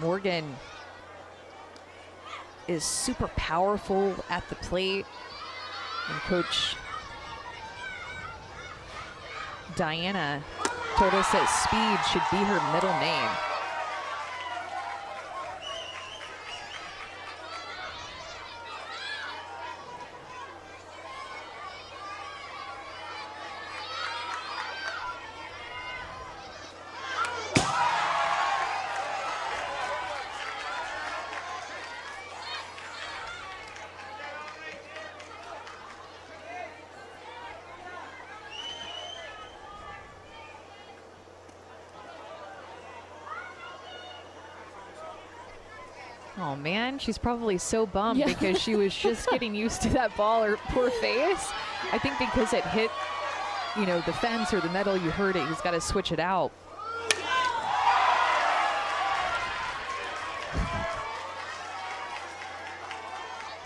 Morgan is super powerful at the plate, and Coach Diana told us that speed should be her middle name. Oh man, she's probably so bummed because she was just getting used to that ball. Her poor face. I think because it hit, you know, the fence or the metal, you heard it. He's got to switch it out.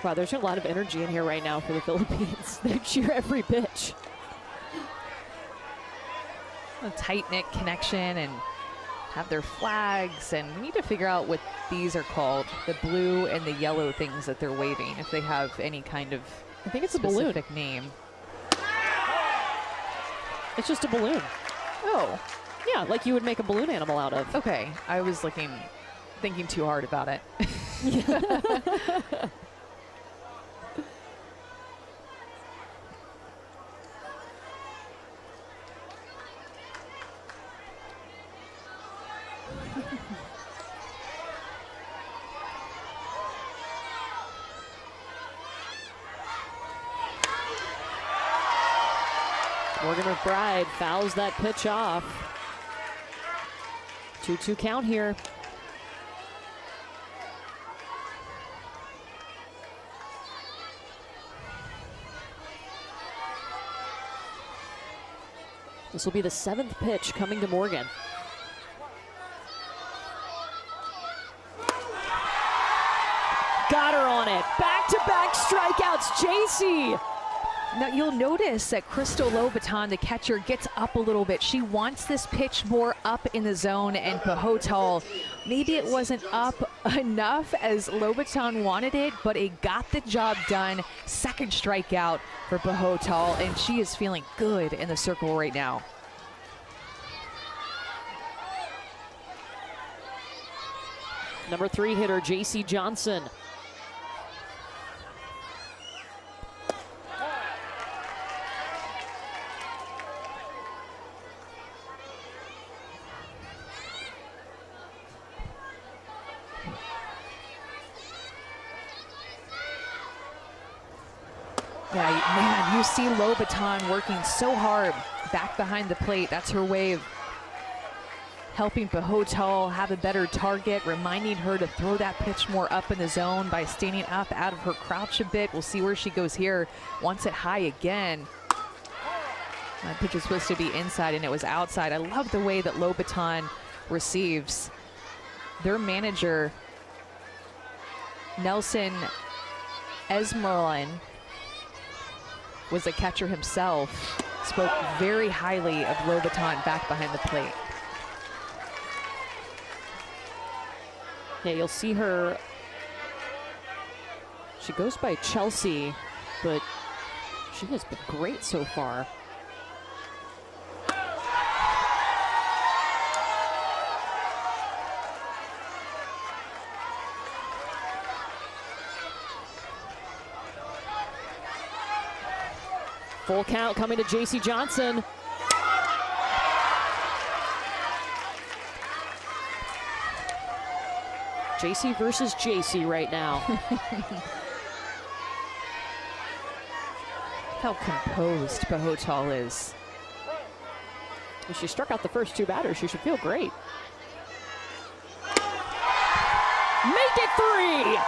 Wow, there's a lot of energy in here right now for the Philippines. They cheer every pitch. A tight-knit connection and have their flags, and we need to figure out what these are called, the blue and the yellow things that they're waving, if they have any kind of I think it's a balloon. specific name. It's just a balloon. Oh, Yeah, like you would make a balloon animal out of. okay. I was thinking too hard about it. Morgan McBride fouls that pitch off. 2-2 count here. This will be the 7th pitch coming to Morgan. Got her on it. Back-to-back strikeouts, JC. Now you'll notice that Crystal Lobaton, the catcher, gets up a little bit. She wants this pitch more up in the zone, and Pujotol, maybe it wasn't up enough as Lobaton wanted it, but it got the job done. Second strikeout for Pujotol, and she is feeling good in the circle right now. Number 3 hitter, JC Johnson. Yeah, man, you see Lobaton working so hard back behind the plate. That's her way of helping Pujotol have a better target, reminding her to throw that pitch more up in the zone by standing up out of her crouch a bit. We'll see where she goes here. Wants it high again. That pitch was supposed to be inside and it was outside. I love the way that Lobaton receives. Their manager, Nelson Esmeralin, was a catcher himself, spoke very highly of Lobaton back behind the plate. Yeah, you'll see her. She goes by Chelsea, but she has been great so far. Full count coming to JC Johnson. JC versus JC right now. How composed Pujotol is. If she struck out the first 2 batters, she should feel great. Make it 3!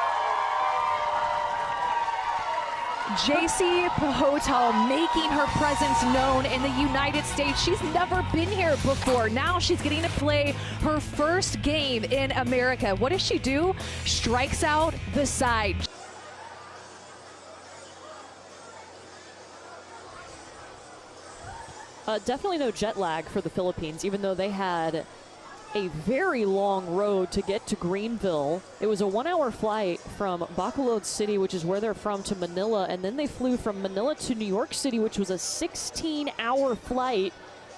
JC Pujotol making her presence known in the United States. She's never been here before. Now she's getting to play her first game in America. What does she do? Strikes out the side. Definitely no jet lag for the Philippines, even though they had a very long road to get to Greenville. It was a 1-hour flight from Bacolod City, which is where they're from, to Manila, and then they flew from Manila to New York City, which was a 16-hour flight,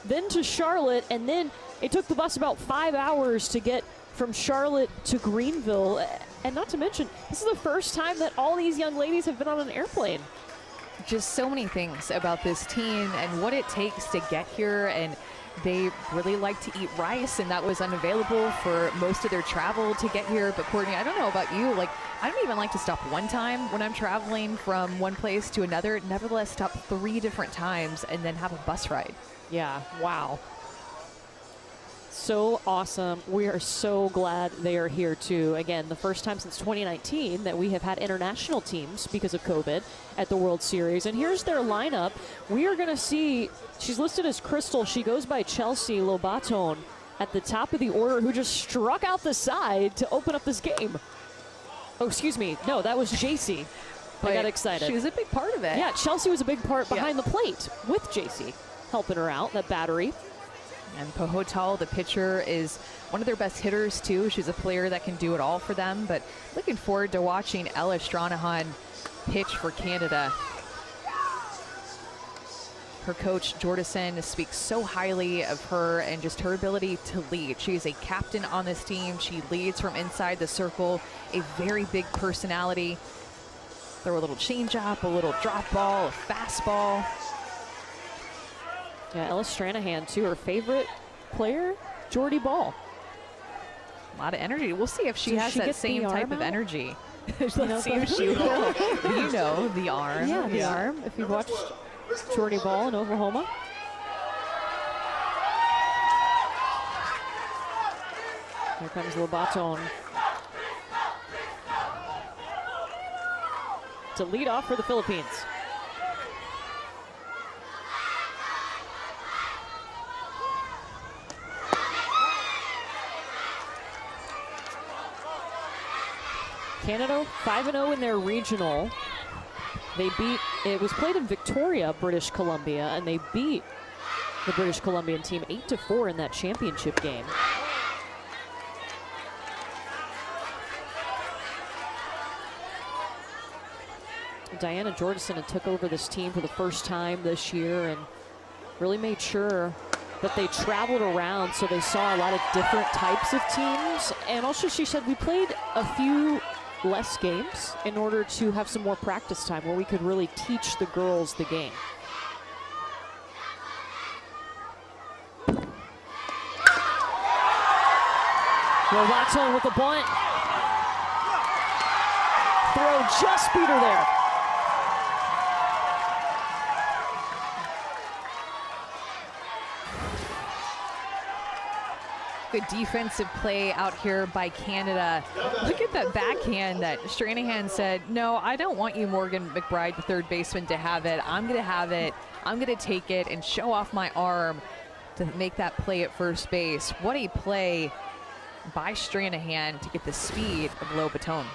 then to Charlotte, and then it took the bus about 5 hours to get from Charlotte to Greenville. And not to mention, this is the first time that all these young ladies have been on an airplane. Just so many things about this team and what it takes to get here, and they really like to eat rice, and that was unavailable for most of their travel to get here. But Courtney, I don't know about you, like, I don't even like to stop one time when I'm traveling from one place to another. Nevertheless, stop 3 different times and then have a bus ride. Yeah, wow. So awesome. We are so glad they are here too. Again, the first time since 2019 that we have had international teams because of COVID at the World Series. And here's their lineup. We are going to see, she's listed as Crystal. She goes by Chelsea Lobaton at the top of the order, who just struck out the side to open up this game. Oh, excuse me. No, that was JC. I got excited. She was a big part of it. Yeah, Chelsea was a big part behind the plate with JC, helping her out, that battery. And Pohotal, the pitcher, is one of their best hitters too. She's a player that can do it all for them, but looking forward to watching Ella Stranahan pitch for Canada. Her coach, Jordison, speaks so highly of her and just her ability to lead. She is a captain on this team. She leads from inside the circle, a very big personality. Throw a little changeup, a little drop ball, a fastball. Yeah, Ella Stranahan, too, her favorite player, Jordy Ball. A lot of energy. We'll see if she has that same type of energy. Let's see if she will. You know, the arm. Yeah, the arm. If you've watched Jordy Ball in Oklahoma. Here comes Lobaton to lead off for the Philippines. Canada 5-0 in their regional. They beat, it was played in Victoria, British Columbia, and they beat the British Columbian team 8-4 in that championship game. Diana Jordison took over this team for the first time this year and really made sure that they traveled around, so they saw a lot of different types of teams. And also, she said, we played a few less games in order to have some more practice time where we could really teach the girls the game. Lobaton with the bunt. Throw just beat her there. Good defensive play out here by Canada. Look at that backhand that Stranahan said, no, I don't want you, Morgan McBride, the third baseman, to have it. I'm going to have it. I'm going to take it and show off my arm to make that play at first base. What a play by Stranahan to get the speed of Lobaton.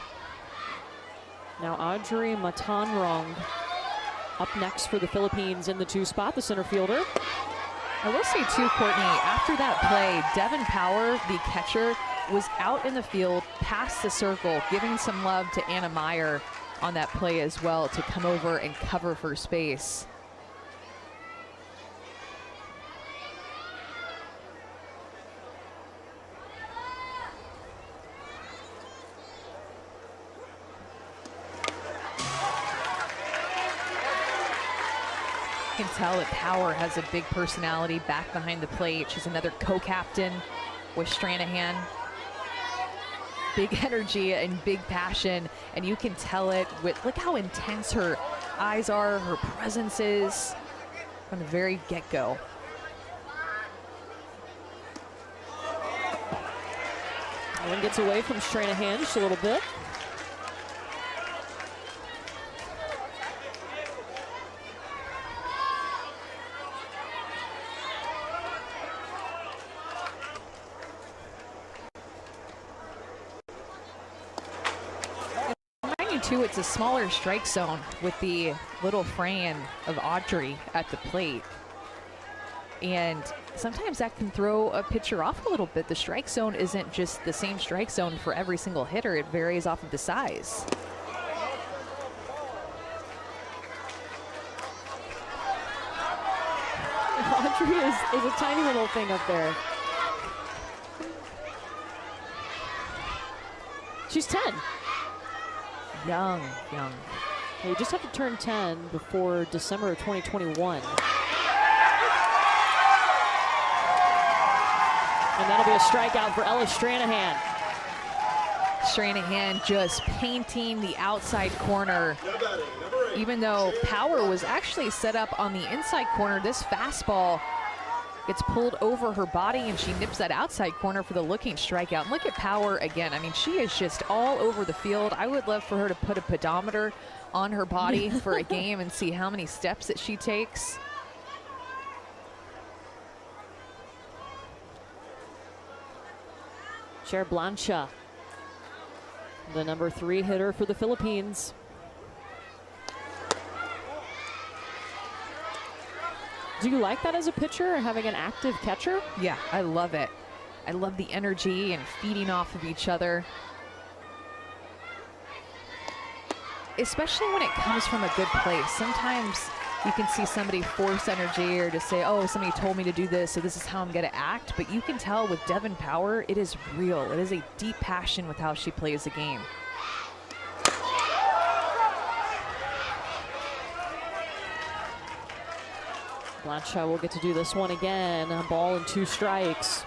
Now Audrey Matanrong up next for the Philippines in the 2 spot, the center fielder. I will say too, Courtney, after that play, Devin Power, the catcher, was out in the field past the circle, giving some love to Anna Meyer on that play as well to come over and cover first base. You can tell that Power has a big personality back behind the plate. She's another co-captain with Stranahan. Big energy and big passion, and you can tell it with, look how intense her eyes are, her presence is from the very get-go. Ellen gets away from Stranahan just a little bit. Too, it's a smaller strike zone with the little frame of Audrey at the plate. And sometimes that can throw a pitcher off a little bit. The strike zone isn't just the same strike zone for every single hitter. It varies off of the size. Audrey is a tiny little thing up there. She's 10. Young. You just have to turn 10 before December of 2021. And that'll be a strikeout for Ella Stranahan. Stranahan just painting the outside corner. Even though power was actually set up on the inside corner, this fastball gets pulled over her body and she nips that outside corner for the looking strikeout. And look at power again. I mean, she is just all over the field. I would love for her to put a pedometer on her body for a game and see how many steps that she takes. Cher Blancha, the number 3 hitter for the Philippines. Do you like that as a pitcher, having an active catcher? Yeah, I love it. I love the energy and feeding off of each other. Especially when it comes from a good place. Sometimes you can see somebody force energy or just say, oh, somebody told me to do this, so this is how I'm going to act. But you can tell with Devin Power, it is real. It is a deep passion with how she plays the game. Blancha will get to do this one again. A ball and 2 strikes.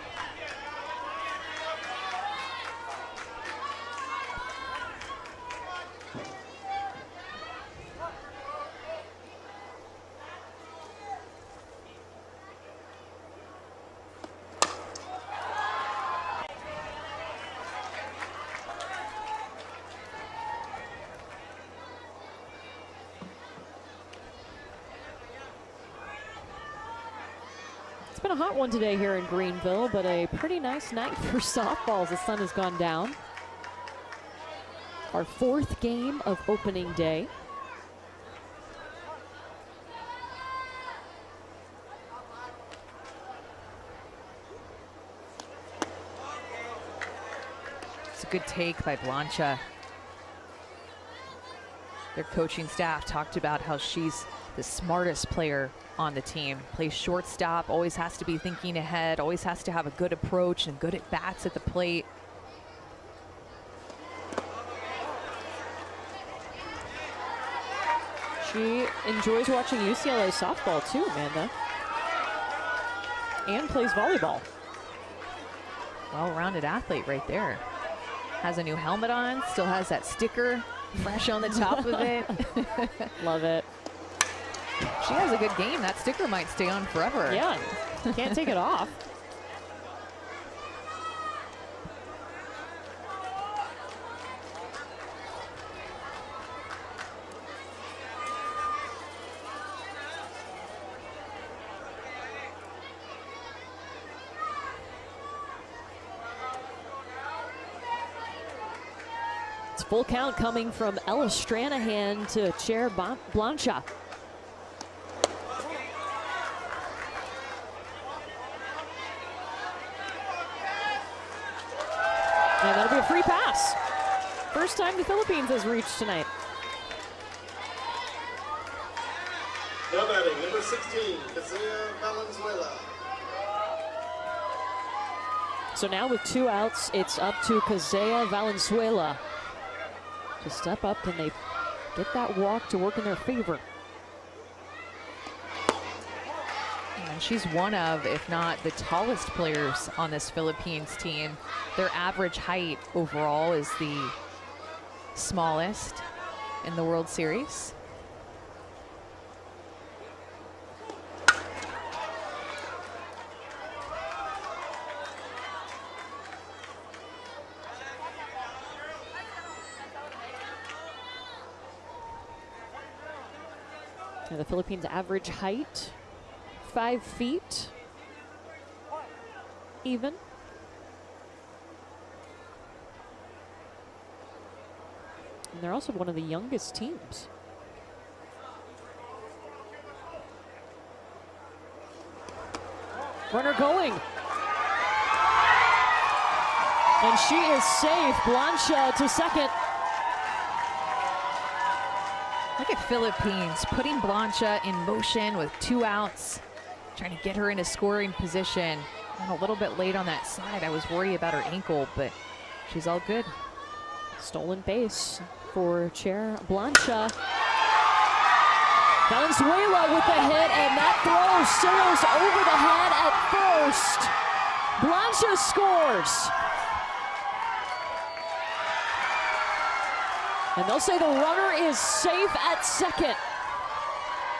It's been a hot one today here in Greenville, but a pretty nice night for softball as the sun has gone down. Our 4th game of opening day. It's a good take by Blancha. Their coaching staff talked about how she's the smartest player on the team. Plays shortstop, always has to be thinking ahead, always has to have a good approach and good at bats at the plate. She enjoys watching UCLA softball too, Amanda. And plays volleyball. Well-rounded athlete right there. Has a new helmet on, still has that sticker fresh on the top of it. Love it. She has a good game. That sticker might stay on forever. Yeah, can't take it off. It's full count coming from Ella Stranahan to Cher Blancha. And that'll be a free pass. First time the Philippines has reached tonight. Now batting, number 16, Kazea Valenzuela. So now with 2 outs, it's up to Kazea Valenzuela to step up. Can they get that walk to work in their favor? And she's one of, if not the tallest players on this Philippines team. Their average height overall is the smallest in the World Series. And the Philippines' average height, 5 feet, even. And they're also one of the youngest teams. Runner going. And she is safe. Blancha to second. Look at Philippines putting Blancha in motion with 2 outs, trying to get her in a scoring position. And a little bit late on that side. I was worried about her ankle, but she's all good. Stolen base for Chair Blancha. Valenzuela with the hit, and that throw sails over the head at first. Blancha scores. And they'll say the runner is safe at second.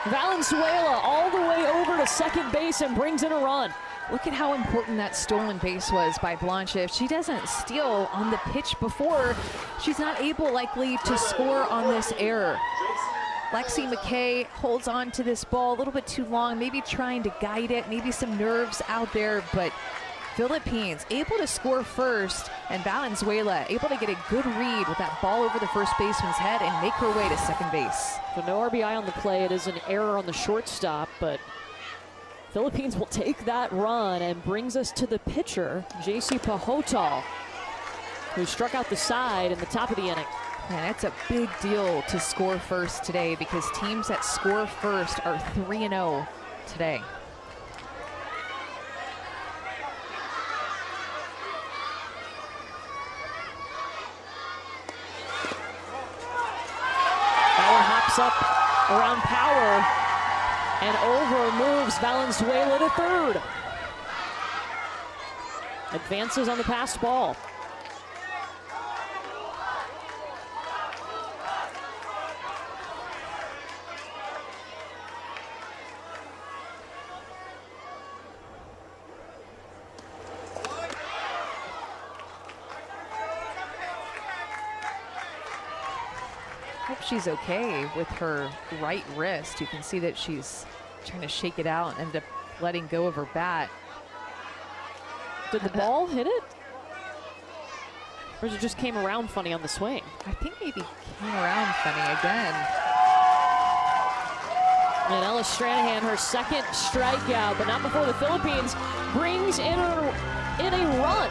Valenzuela all the way over to second base and brings in a run. Look at how important that stolen base was by Blancha. If she doesn't steal on the pitch before, she's not able likely to score on this error. Lexi McKay holds on to this ball a little bit too long, maybe trying to guide it, maybe some nerves out there, but Philippines able to score first, and Valenzuela able to get a good read with that ball over the first baseman's head and make her way to second base. So no RBI on the play. It is an error on the shortstop, but Philippines will take that run and brings us to the pitcher, JC Pahotal, who struck out the side in the top of the inning. And it's a big deal to score first today because teams that score first are 3-0 today. Up around Power and over moves Valenzuela to third. Advances on the passed ball. Hope she's okay with her right wrist. You can see that she's trying to shake it out and ended up letting go of her bat. Did the ball hit it? Or it just came around funny on the swing? I think maybe came around funny again. And Ella Stranahan, her second strikeout, but not before the Philippines brings in a run.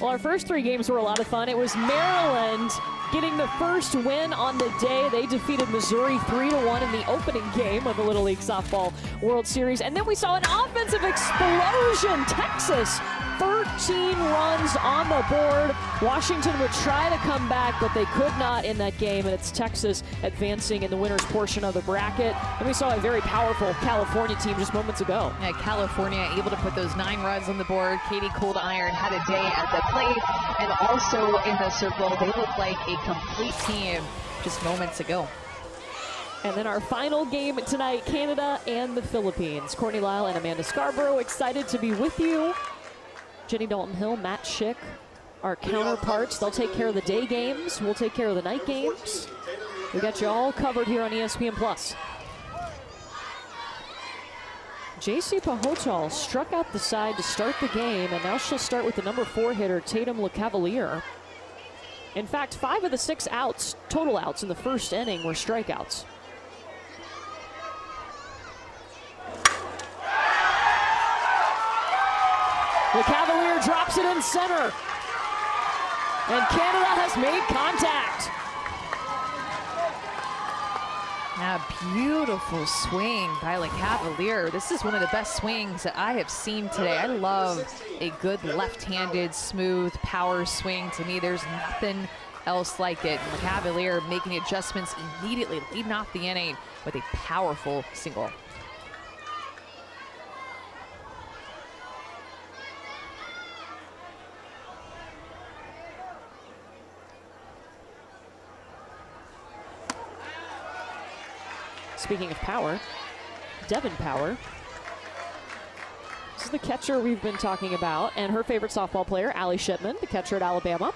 Well, our first 3 games were a lot of fun. It was Maryland getting the first win on the day. They defeated Missouri 3-1 in the opening game of the Little League Softball World Series. And then we saw an offensive explosion. Texas, 13 runs on the board. Washington would try to come back, but they could not in that game. And it's Texas advancing in the winner's portion of the bracket. And we saw a very powerful California team just moments ago. Yeah, California able to put those 9 runs on the board. Katie Cold Iron had a day at the plate, and also in the circle. They look like a complete team just moments ago. And then our final game tonight, Canada and the Philippines. Courtney Lyle and Amanda Scarborough excited to be with you. Jenny Dalton-Hill, Matt Schick, our counterparts. They'll take care of the day games. We'll take care of the night games. We got you all covered here on ESPN+. JC Pahotal struck out the side to start the game, and now she'll start with the number 4 hitter, Tatum LeCavalier. In fact, 5 of the 6 outs, total outs in the first inning, were strikeouts. LeCavalier drops it in center. And Canada has made contact. A beautiful swing by LeCavalier. This is one of the best swings that I have seen today. I love a good left-handed, smooth power swing. To me, there's nothing else like it. LeCavalier making adjustments immediately, leading off the inning with a powerful single. Speaking of power, Devin Power. This is the catcher we've been talking about, and her favorite softball player, Allie Shipman, the catcher at Alabama.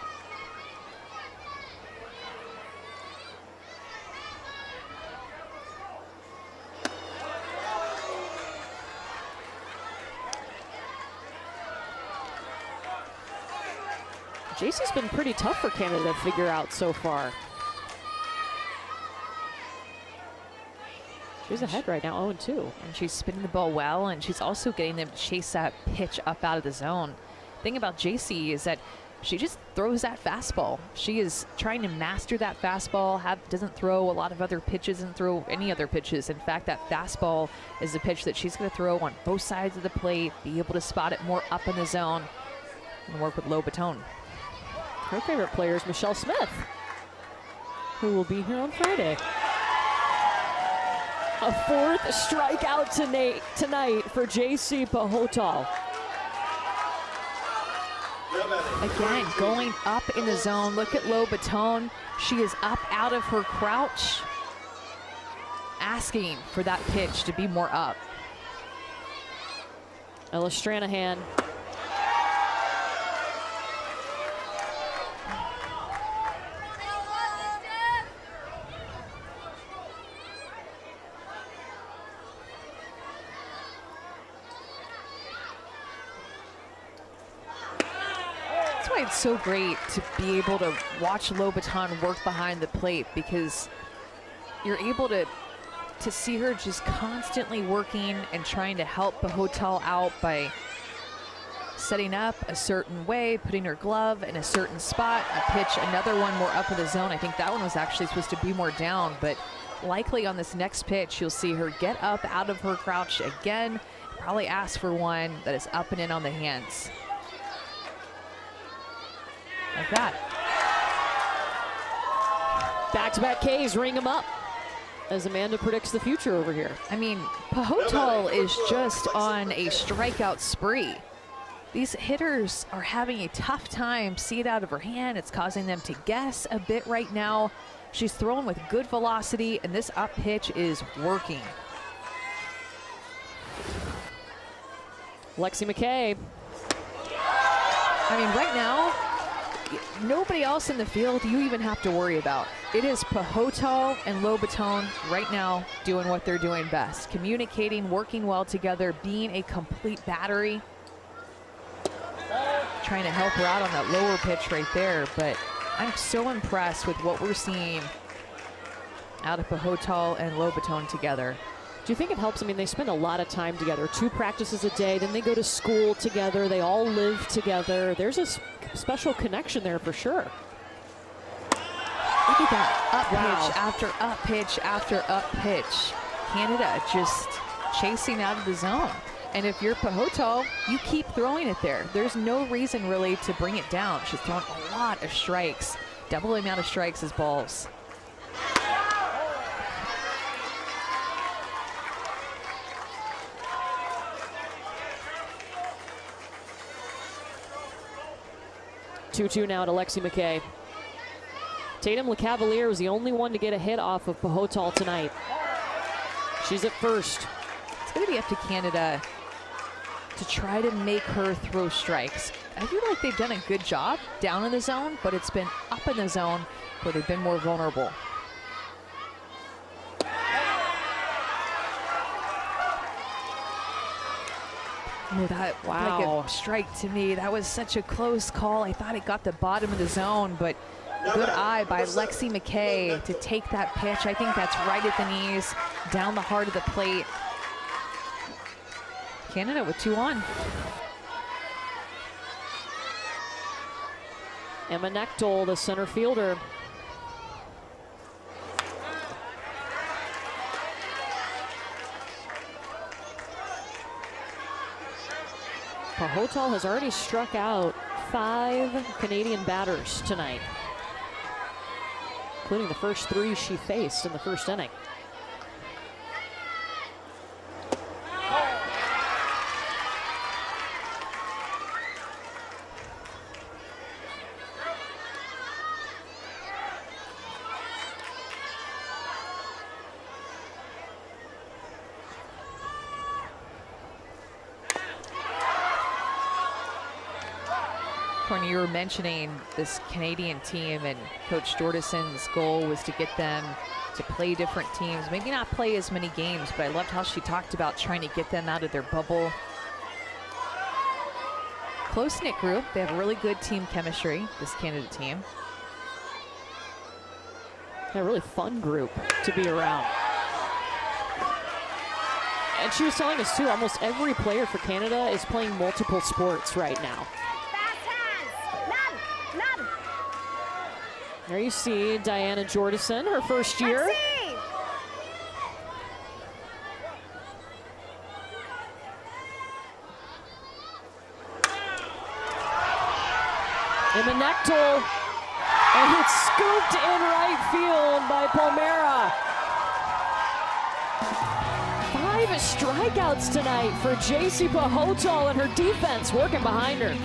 JC's been pretty tough for Canada to figure out so far. She's ahead right now, 0-2. And she's spinning the ball well, and she's also getting them to chase that pitch up out of the zone. The thing about JC is that she just throws that fastball. She is trying to master that fastball, doesn't throw a lot of other pitches, and throw any other pitches. In fact, that fastball is the pitch that she's going to throw on both sides of the plate, be able to spot it more up in the zone, and work with low baton. Her favorite player is Michelle Smith, who will be here on Friday. A 4th strikeout tonight for JC Pajotol. Again, going up in the zone. Look at low baton. She is up out of her crouch, asking for that pitch to be more up. Ella Stranahan. It's so great to be able to watch low baton work behind the plate, because you're able to see her just constantly working and trying to help Pajotol out by setting up a certain way, putting her glove in a certain spot, a pitch, another one more up in the zone. I think that one was actually supposed to be more down, but likely on this next pitch, you'll see her get up out of her crouch again, probably ask for one that is up and in on the hands. Like that. Back-to-back Ks, ring them up, as Amanda predicts the future over here. I mean, Pajotol is just on a strikeout spree. These hitters are having a tough time. See it out of her hand. It's causing them to guess a bit right now. She's throwing with good velocity, and this up pitch is working. Lexi McKay. I mean, right now, nobody else in the field you even have to worry about. It is Pajotol and low baton right now doing what they're doing best. Communicating, working well together, being a complete battery. Trying to help her out on that lower pitch right there, but I'm so impressed with what we're seeing out of Pajotol and low baton together. Do you think it helps? I mean, they spend a lot of time together, 2 practices a day, then they go to school together, they all live together. There's a special connection there for sure. Look at that, up pitch after up pitch after up pitch. Canada just chasing out of the zone. And if you're Pajotol, you keep throwing it there. There's no reason really to bring it down. She's thrown a lot of strikes, double the amount of strikes as balls. Two now to Lexi McKay. Tatum LeCavalier was the only one to get a hit off of Pajotol tonight. She's at first. It's going to be up to Canada to try to make her throw strikes. I feel like they've done a good job down in the zone, but it's been up in the zone where they've been more vulnerable. Oh, that like a strike to me. That was such a close call. I thought it got the bottom of the zone, but good eye by Lexi McKay to take that pitch. I think that's right at the knees, down the heart of the plate. Canada with 2 on. Emma Nechtel, the center fielder. Pajotol has already struck out 5 Canadian batters tonight, including the first 3 she faced in the first inning. Courtney, you were mentioning this Canadian team, and Coach Jordison's goal was to get them to play different teams, maybe not play as many games, but I loved how she talked about trying to get them out of their bubble. Close-knit group. They have really good team chemistry, this Canada team. A really fun group to be around. And she was telling us, too, almost every player for Canada is playing multiple sports right now. There you see Diana Jordison, her first year. Emma Knechtel, and it's scooped in right field by Palmera. 5 strikeouts tonight for JC Pahotol, and her defense working behind her.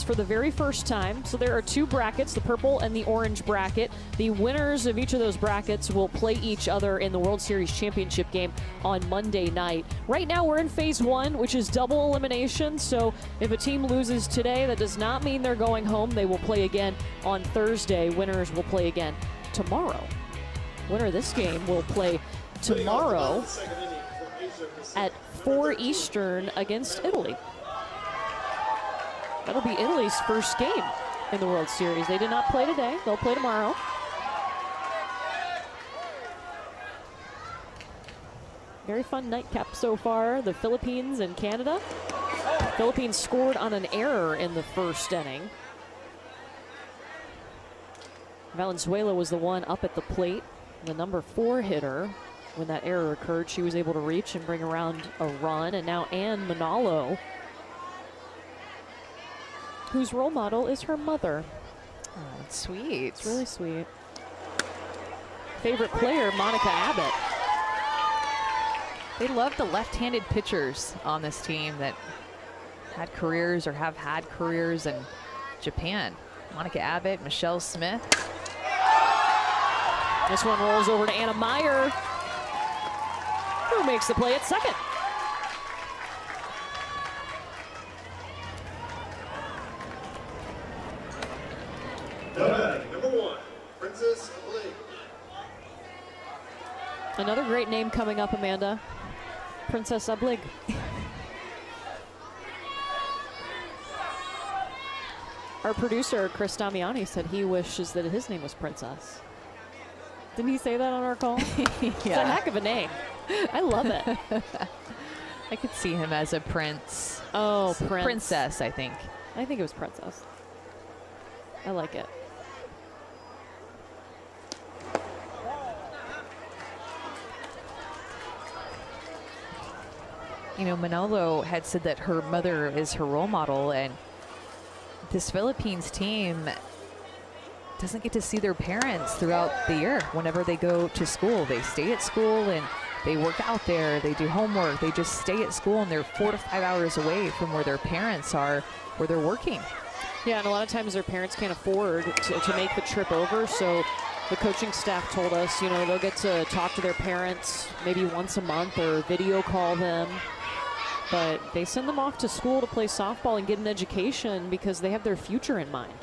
For the very first time, so there are 2 brackets, the purple and the orange bracket. The winners of each of those brackets will play each other in the World Series Championship game on Monday night. Right now we're in phase 1, which is double elimination, so if a team loses today, that does not mean they're going home. They will play again on Thursday. Winners will play again tomorrow. Winner of this game will play tomorrow at 4 Eastern against Italy. That'll be Italy's first game in the World Series. They did not play today. They'll play tomorrow. Very fun nightcap so far. The Philippines and Canada. Philippines scored on an error in the first inning. Valenzuela was the one up at the plate. The number 4 hitter, when that error occurred, she was able to reach and bring around a run. And now Anne Manalo, whose role model is her mother. Oh, that's sweet. It's really sweet. Favorite player, Monica Abbott. They love the left-handed pitchers on this team that had careers or have had careers in Japan. Monica Abbott, Michelle Smith. This one rolls over to Anna Meyer, who makes the play at second. Number 1, Princess Ablig. Another great name coming up, Amanda. Princess Ablig. Our producer, Chris Damiani, said he wishes that his name was Princess. Didn't he say that on our call? It's a heck of a name. I love it. I could see him as a prince. Oh, Princess, I think. I think it was Princess. I like it. You know, Manolo had said that her mother is her role model, and this Philippines team doesn't get to see their parents throughout the year. Whenever they go to school, they stay at school and they work out there, they do homework, they just stay at school, and they're 4 to 5 hours away from where their parents are, where they're working. Yeah, and a lot of times their parents can't afford to make the trip over, so the coaching staff told us, you know, they'll get to talk to their parents maybe once a month or video call them. But they send them off to school to play softball and get an education because they have their future in mind.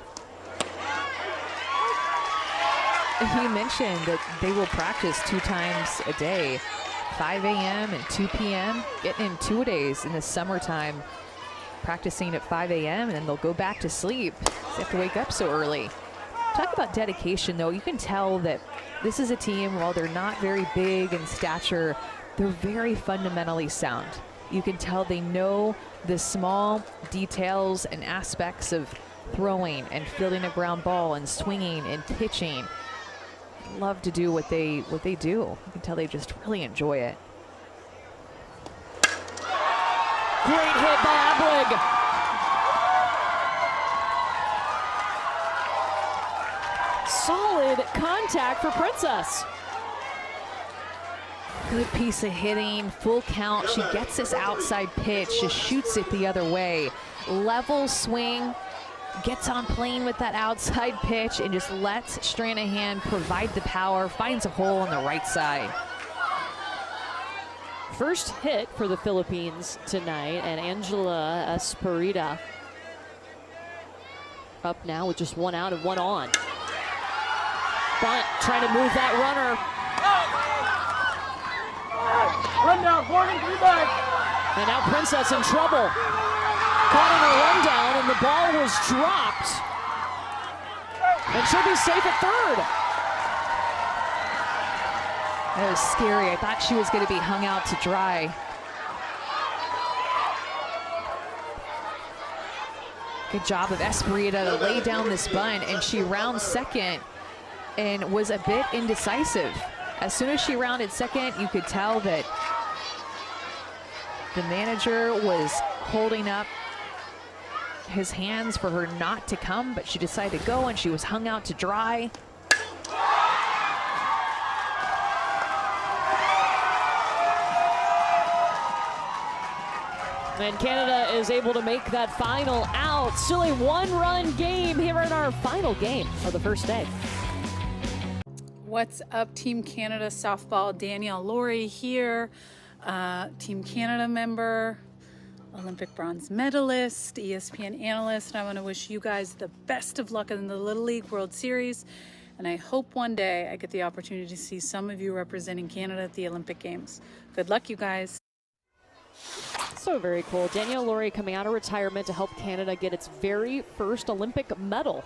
He mentioned that they will practice 2 times a day, 5 a.m. and 2 p.m., getting in 2-a-days in the summertime, practicing at 5 a.m., and then they'll go back to sleep. They have to wake up so early. Talk about dedication, though. You can tell that this is a team, while they're not very big in stature, they're very fundamentally sound. You can tell they know the small details and aspects of throwing and fielding a ground ball and swinging and pitching. Love to do what they do. You can tell they just really enjoy it. Great hit by Ablig. Solid contact for Princess. Good piece of hitting, full count. She gets this outside pitch, just shoots it the other way. Level swing, gets on plane with that outside pitch and just lets Stranahan provide the power, finds a hole on the right side. First hit for the Philippines tonight, and Angela Esperita up now with just 1 out and 1 on. Bunt trying to move that runner. Run down, Gordon, 3 back. And now Princess in trouble. Caught in a rundown, and the ball was dropped. And she'll be safe at third. That was scary. I thought she was going to be hung out to dry. Good job of Espirita to lay down this bunt, and she rounds second and was a bit indecisive. As soon as she rounded second, you could tell that the manager was holding up his hands for her not to come, but she decided to go, and she was hung out to dry. And Canada is able to make that final out. Still a one-run game here in our final game of the first day. What's up, Team Canada softball? Danielle Laurie here, Team Canada member, Olympic bronze medalist, ESPN analyst. I want to wish you guys the best of luck in the Little League World Series. And I hope one day I get the opportunity to see some of you representing Canada at the Olympic Games. Good luck, you guys. So very cool. Danielle Laurie coming out of retirement to help Canada get its very first Olympic medal.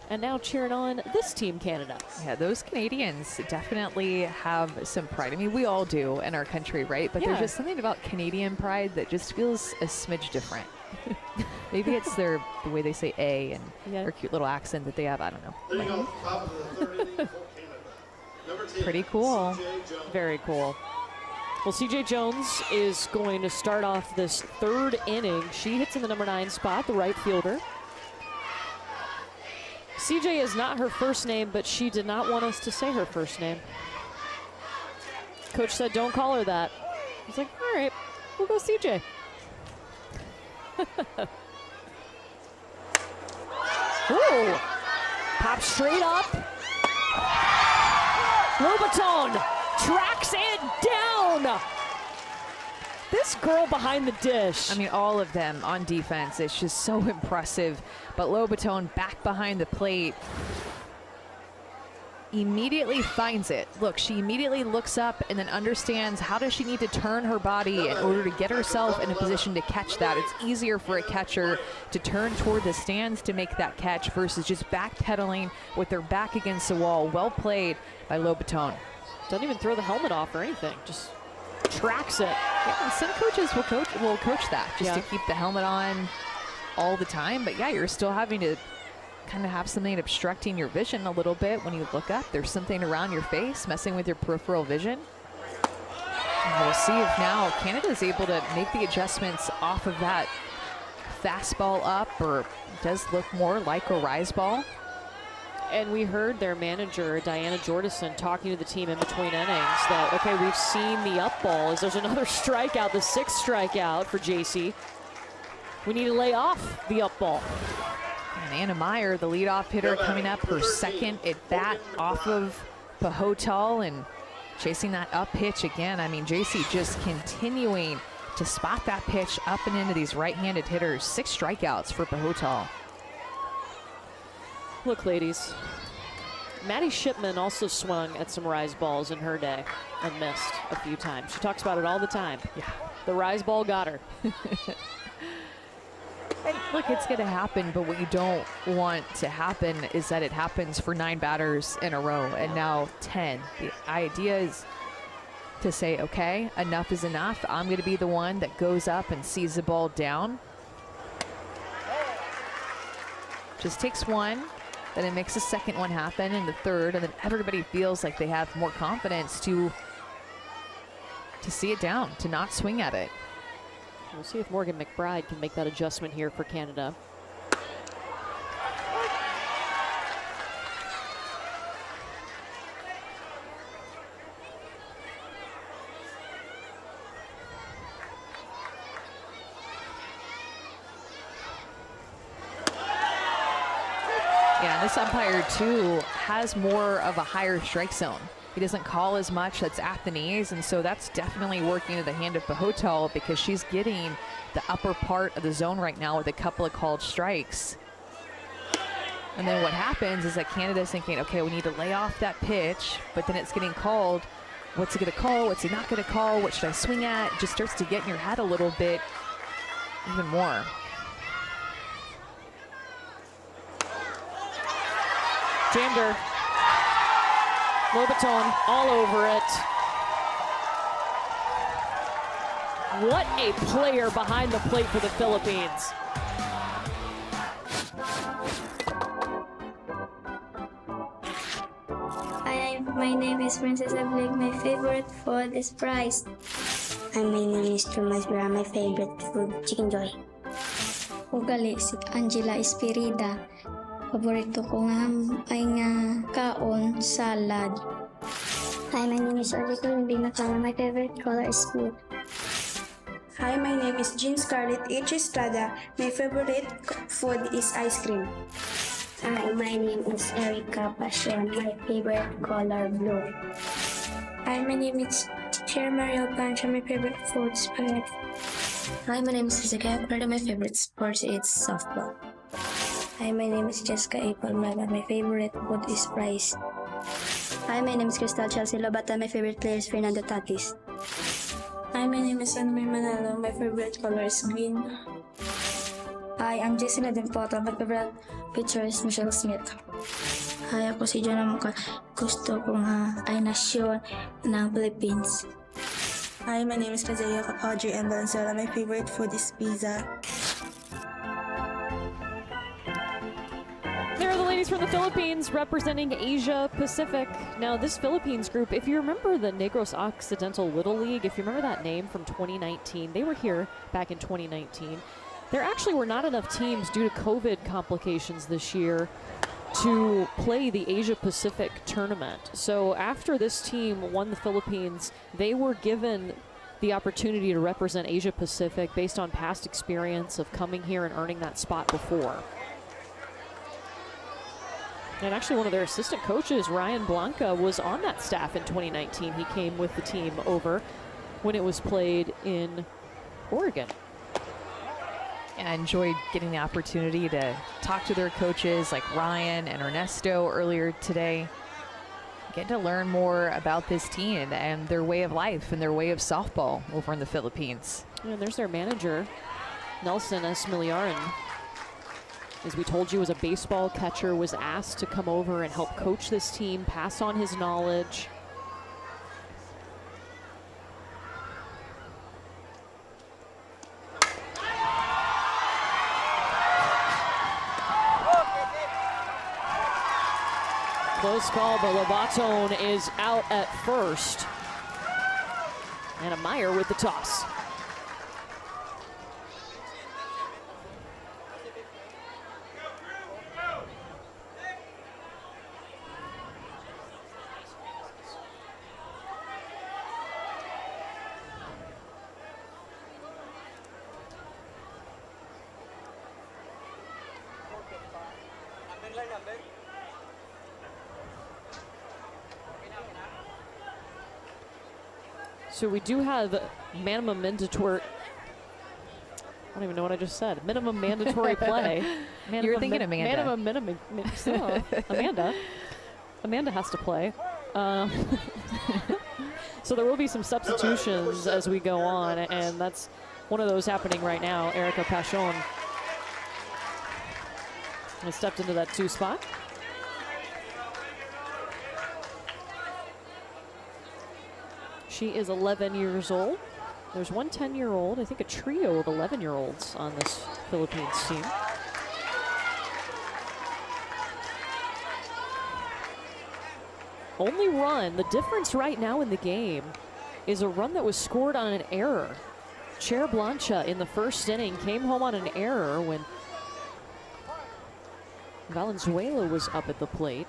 And now cheering on this Team Canada. Yeah, those Canadians definitely have some pride. I mean, we all do in our country, right? But there's just something about Canadian pride that just feels a smidge different. Maybe it's the way they say A and their cute little accent that they have. I don't know. There you go, top of the third inning for Canada. Number 10, Pretty cool. CJ Jones. Very cool. Well, CJ Jones is going to start off this third inning. She hits in the number 9 spot, the right fielder. CJ is not her first name, but she did not want us to say her first name. Coach said, don't call her that. I was like, all right, we'll go CJ. Ooh, pop straight up. Lobaton tracks it down. This girl behind the dish. I mean, all of them on defense. It's just so impressive. But Lobaton back behind the plate immediately finds it. Look, she immediately looks up and then understands how does she need to turn her body in order to get herself in a position to catch that. It's easier for a catcher to turn toward the stands to make that catch versus just backpedaling with their back against the wall. Well played by Lobaton. Doesn't even throw the helmet off or anything. Just tracks it. Yeah, and some coaches will coach that just to keep the helmet on all the time. But yeah, you're still having to kind of have something obstructing your vision a little bit when you look up. There's something around your face messing with your peripheral vision. And we'll see if now Canada's able to make the adjustments off of that fastball up, or does look more like a rise ball. And we heard their manager, Diana Jordison, talking to the team in between innings that, okay, we've seen the up ball as there's another strikeout, the 6th strikeout for JC. We need to lay off the up ball. And Anna Meyer, the leadoff hitter, coming up her second at bat off of Pahotal and chasing that up pitch again. I mean, JC just continuing to spot that pitch up and into these right-handed hitters. 6 strikeouts for Pahotal. Look, ladies, Maddie Shipman also swung at some rise balls in her day and missed a few times. She talks about it all the time. Yeah. The rise ball got her. And look, it's going to happen, but what you don't want to happen is that it happens for 9 batters in a row and now 10. The idea is to say, okay, enough is enough. I'm going to be the one that goes up and sees the ball down. Just takes one, then it makes the second one happen and the third, and then everybody feels like they have more confidence to see it down, to not swing at it. We'll see if Morgan McBride can make that adjustment here for Canada. Yeah, this umpire too has more of a higher strike zone. He doesn't call as much that's at the knees, and so that's definitely working to the hand of Pahotal because she's getting the upper part of the zone right now with a couple of called strikes. And then what happens is that Canada's thinking, okay, we need to lay off that pitch, but then it's getting called. What's he gonna call? What's he not gonna call? What should I swing at? It just starts to get in your head a little bit even more. Jammed her. Lobaton all over it. What a player behind the plate for the Philippines. Hi, my name is Princess Ablig. My favorite food is fries. Hi, my name is Tomas Vera. My favorite food, Chicken Joy. Ugali, si Angela Espirida. Paborito ko nga ay nga kaon, salad. Hi, my name is Orlito Lumbina. My favorite color is blue. Hi, my name is Jean Scarlett H. Estrada. My favorite food is ice cream. Hi, my name is Erica Passion. My favorite color blue. Hi, my name is Cher Mario Pancha. My favorite food is spaghetti. Hi, my name is Jessica. Part of my favorite sports is softball. Hi, my name is Jessica A. Palmada. My favorite food is fries. Hi, my name is Crystal Chelsea Lobata. My favorite player is Fernando Tatis. Hi, my name is Anne Manalo. My favorite color is green. Hi, I'm Jason Adempoto. My favorite pitcher is Michelle Smith. Hi, ako si Jonah Muka. Gusto ko nga ay nasyon ng Philippines. Hi, my name is Kazeya Audrey and Valenzuela. My favorite food is pizza. There are the ladies from the Philippines representing Asia Pacific. Now, this Philippines group, if you remember the Negros Occidental Little League, if you remember that name from 2019, they were here back in 2019. There actually were not enough teams due to COVID complications this year to play the Asia Pacific tournament. So after this team won the Philippines, they were given the opportunity to represent Asia Pacific based on past experience of coming here and earning that spot before. And actually one of their assistant coaches, Ryan Blanca, was on that staff in 2019. He came with the team over when it was played in Oregon. I enjoyed getting the opportunity to talk to their coaches like Ryan and Ernesto earlier today. Get to learn more about this team and their way of life and their way of softball over in the Philippines. And there's their manager, Nelson Esmiliaran. As we told you, as a baseball catcher, was asked to come over and help coach this team, pass on his knowledge. Close call, but Lobaton is out at first. And a Meyer with the toss. So we do have minimum mandatory. I don't even know what I just said. Minimum mandatory play. You were thinking Amanda. Minimum. Amanda has to play. So there will be some substitutions as we go on, and that's one of those happening right now. Erica Pachon has stepped into that 2 spot. She is 11 years old. There's one 10-year-old, I think a trio of 11-year-olds on this Philippines team. Only run, the difference right now in the game is a run that was scored on an error. Cher Blancha in the first inning came home on an error when Valenzuela was up at the plate.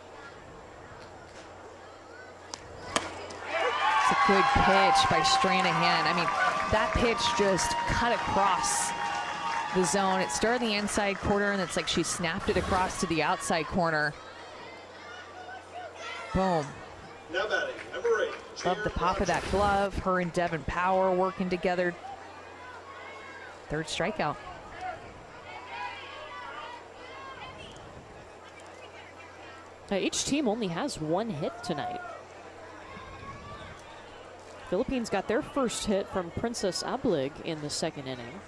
It's a good pitch by Stranahan. I mean, that pitch just cut across the zone. It started the inside corner, and it's like she snapped it across to the outside corner. Boom. Now batting, number 8. Love the pop of that glove. Her and Devin Power working together. Third strikeout. Each team only has one hit tonight. Philippines got their first hit from Princess Ablig in the second inning.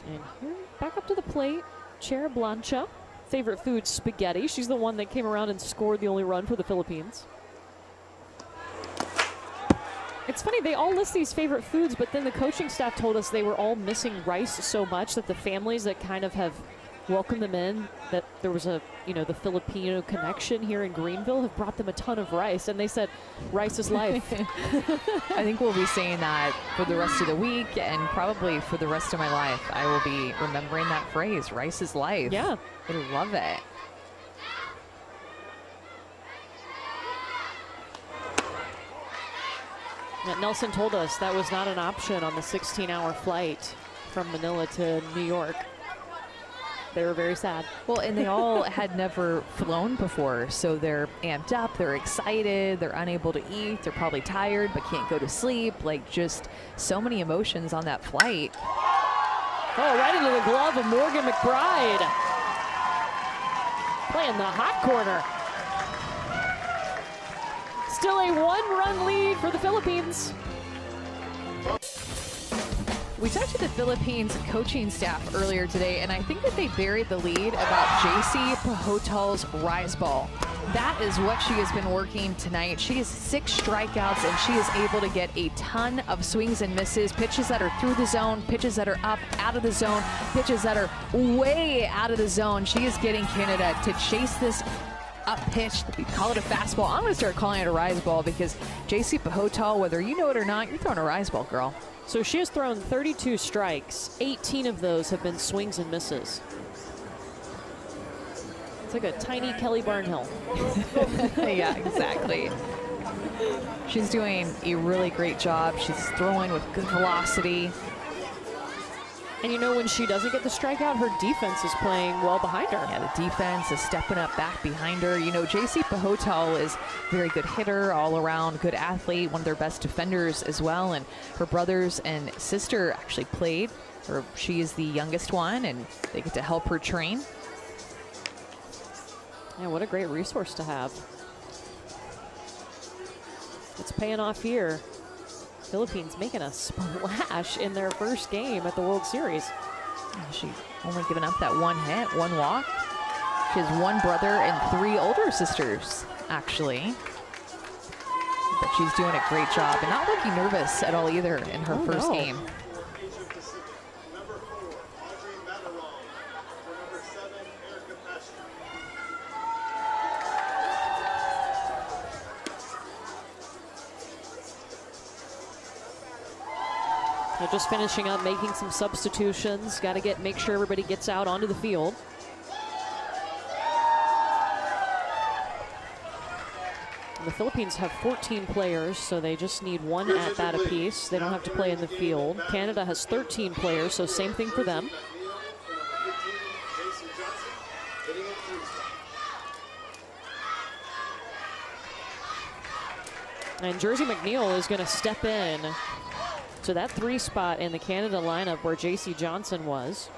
And here, back up to the plate, Cher Blancha. favorite food, spaghetti. She's the one that came around and scored the only run for the Philippines. It's funny, they all list these favorite foods, but then the coaching staff told us they were all missing rice so much that the families that kind of have welcomed them in, that there was a, the Filipino connection here in Greenville, have brought them a ton of rice, and they said rice is life. I think we'll be saying that for the rest of the week and probably for the rest of my life. I will be remembering that phrase, rice is life. Yeah. I love it. Nelson told us that was not an option on the 16-hour flight from Manila to New York. They were very sad. Well, and they all had never flown before, so they're amped up, they're excited, they're unable to eat, they're probably tired but can't go to sleep. Like, just so many emotions on that flight. Oh, right into the glove of Morgan McBride. Playing the hot corner. Still a one-run lead for the Philippines. We talked to the Philippines coaching staff earlier today, and I think that they buried the lead about JC Pahotol's rise ball. That is what she has been working tonight. She has 6 strikeouts, and she is able to get a ton of swings and misses, pitches that are through the zone, pitches that are up, out of the zone, pitches that are way out of the zone. She is getting Canada to chase this up pitch. We call it a fastball. I'm going to start calling it a rise ball because JC Pahotol, whether you know it or not, you're throwing a rise ball, girl. So she has thrown 32 strikes. 18 of those have been swings and misses. It's like a tiny Kelly Barnhill. Yeah, exactly. She's doing a really great job. She's throwing with good velocity. And when she doesn't get the strikeout, her defense is playing well behind her. Yeah, the defense is stepping up back behind her. JC Pahotol is a very good hitter, all around good athlete, one of their best defenders as well. And her brothers and sister actually played. She is the youngest one, and they get to help her train. Yeah, what a great resource to have. It's paying off here. Philippines making a splash in their first game at the World Series. She's only given up that 1 hit, 1 walk. She has 1 brother and 3 older sisters, actually. But she's doing a great job and not looking nervous at all either in her first game. Number 4, Audrey Matarong. For number 7, Erica Pastor. They're just finishing up, making some substitutions. Got to make sure everybody gets out onto the field. And the Philippines have 14 players, so they just need 1 at-bat apiece. They don't have to play in the field. Canada has 13 players, so same thing for them. And Jersey McNeil is going to step in to that 3 spot in the Canada lineup where J.C. Johnson was.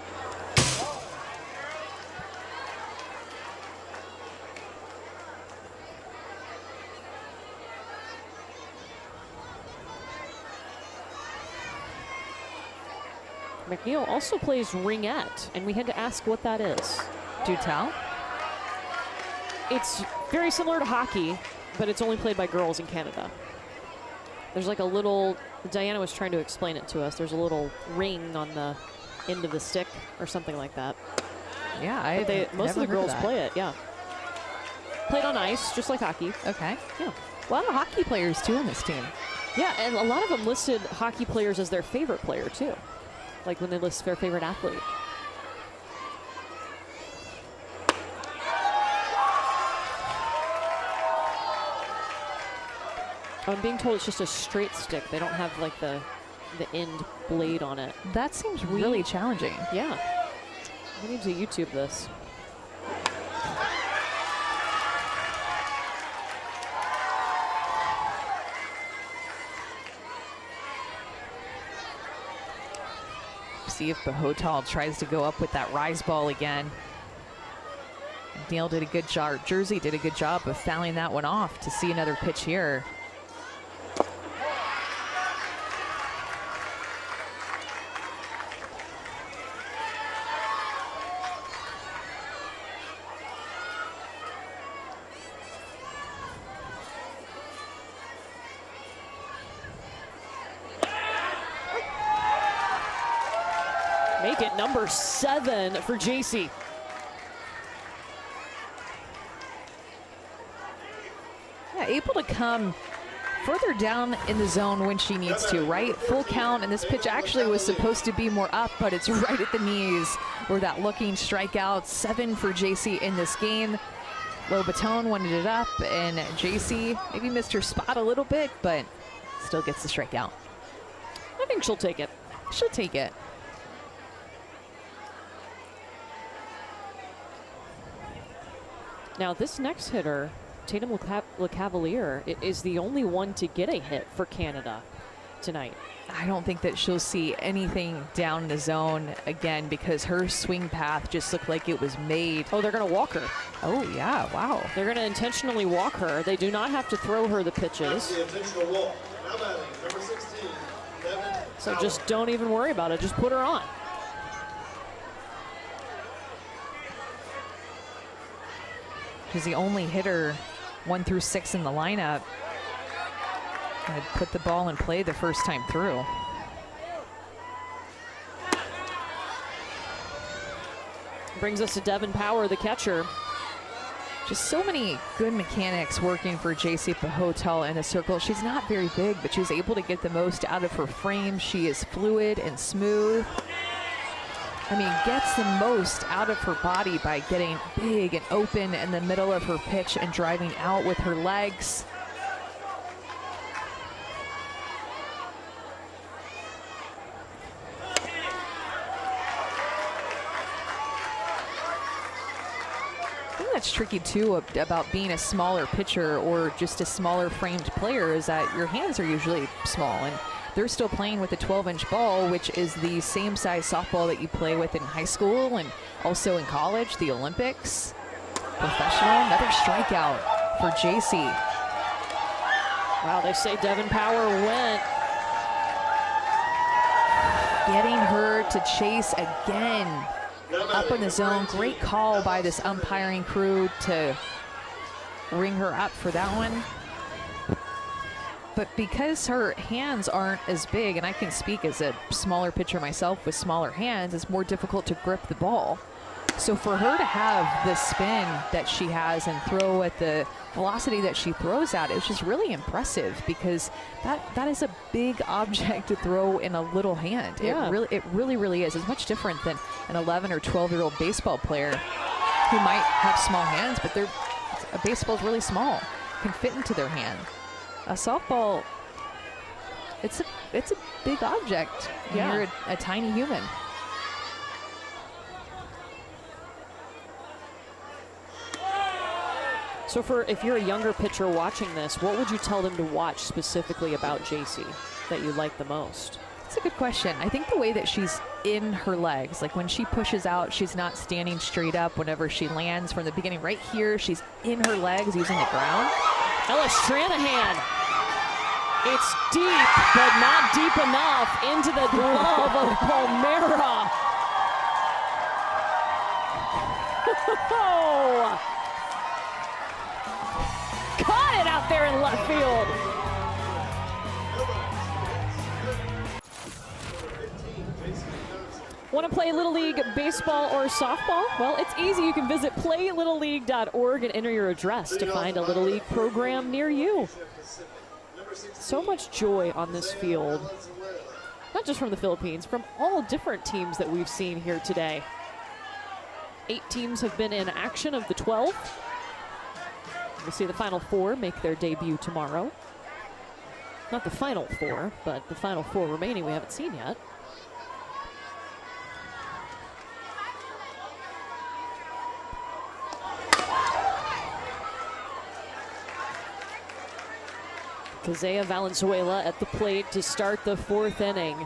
McNeil also plays ringette, and we had to ask what that is. Do tell. It's very similar to hockey, but it's only played by girls in Canada. There's like a little, Diana was trying to explain it to us, there's a little ring on the end of the stick or something like that. Yeah, most of the girls play it, yeah. Played on ice, just like hockey. Okay. Yeah. A lot of hockey players too on this team. Yeah, and a lot of them listed hockey players as their favorite player too. Like when they list their favorite athlete. I'm being told it's just a straight stick. They don't have like the end blade on it. That seems really challenging. Yeah. We need to YouTube this. See if Pahotol tries to go up with that rise ball again. Neil did a good job. Jersey did a good job of fouling that one off to see another pitch here. take it. Number 7 for JC. Yeah, able to come further down in the zone when she needs to, right? Full count, and this pitch actually was supposed to be more up, but it's right at the knees where that looking strikeout. 7 for JC in this game. Lobaton wanted it up, and JC maybe missed her spot a little bit, but still gets the strikeout. I think she'll take it. She'll take it. Now this next hitter, Tatum LeCavalier, is the only one to get a hit for Canada tonight. I don't think that she'll see anything down the zone again because her swing path just looked like it was made. Oh, they're going to walk her. Oh, yeah, wow. They're going to intentionally walk her. They do not have to throw her the pitches. The intentional walk. Now batting, number 16, Devin So Howard. just don't even worry about it. Just put her on. She's the only hitter 1 through 6 in the lineup. And put the ball in play the first time through. Brings us to Devin Power, the catcher. Just so many good mechanics working for JC Pahotel in the circle. She's not very big, but she's able to get the most out of her frame. She is fluid and smooth. I mean, gets the most out of her body by getting big and open in the middle of her pitch and driving out with her legs. I think that's tricky too about being a smaller pitcher or just a smaller framed player is that your hands are usually small, and they're still playing with a 12-inch ball, which is the same size softball that you play with in high school and also in college, the Olympics. Professional, another strikeout for JC. Wow, they say Devin Power went. Getting her to chase again. Up in the zone. Great call by this umpiring crew to ring her up for that one. But because her hands aren't as big, and I can speak as a smaller pitcher myself with smaller hands, it's more difficult to grip the ball. So for her to have the spin that she has and throw at the velocity that she throws at, it's just really impressive because that is a big object to throw in a little hand. Yeah. It really is. It's much different than an 11 or 12-year-old baseball player who might have small hands, but a baseball's really small, can fit into their hand. A softball, it's a big object. Yeah. You're a tiny human. So if you're a younger pitcher watching this, what would you tell them to watch specifically about JC that you like the most? That's a good question. I think the way that she's in her legs, like when she pushes out, she's not standing straight up whenever she lands from the beginning. Right here, she's in her legs using the ground. Ella Stranahan. It's deep, but not deep enough into the glove of Palmera. Oh! Caught it out there in left field. Want to play Little League baseball or softball? Well, it's easy. You can visit playlittleleague.org and enter your address to find a Little League program near you. So much joy on this field, not just from the Philippines, from all different teams that we've seen here today. 8 teams have been in action of the 12. We'll see the final 4 make their debut tomorrow. Not the final 4, but the final 4 remaining we haven't seen yet. Kazea Valenzuela at the plate to start the 4th inning.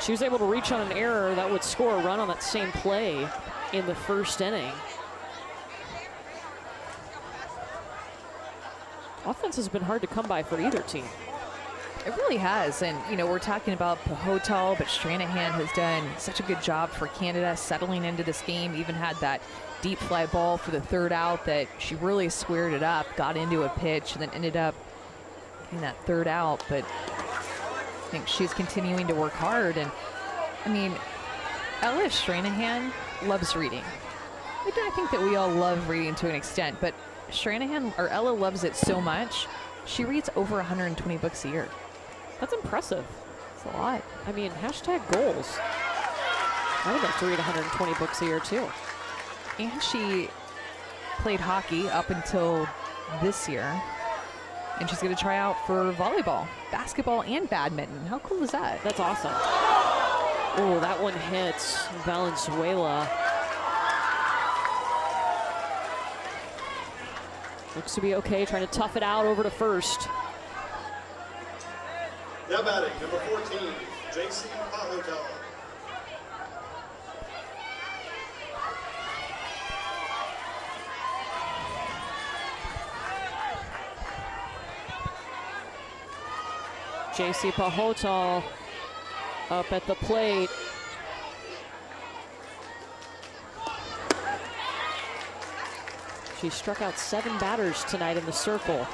She was able to reach on an error that would score a run on that same play in the 1st inning. Offense has been hard to come by for either team. It really has, and you know, we're talking about Pahotel, but Stranahan has done such a good job for Canada settling into this game, even had that deep fly ball for the 3rd out that she really squared it up, got into a pitch, and then ended up in that third out, but I think she's continuing to work hard. And I mean, Ella Stranahan loves reading. I think that we all love reading to an extent, but Ella loves it so much, she reads over 120 books a year. That's impressive. It's a lot. I mean, hashtag goals. I would like to read 120 books a year too. And she played hockey up until this year. And she's going to try out for volleyball, basketball, and badminton. How cool is that? That's awesome. Oh, that one hits Valenzuela. Looks to be okay, trying to tough it out over to first. Now batting, number 14, JC Pahotel. JC Pahotal up at the plate. She struck out 7 batters tonight in the circle.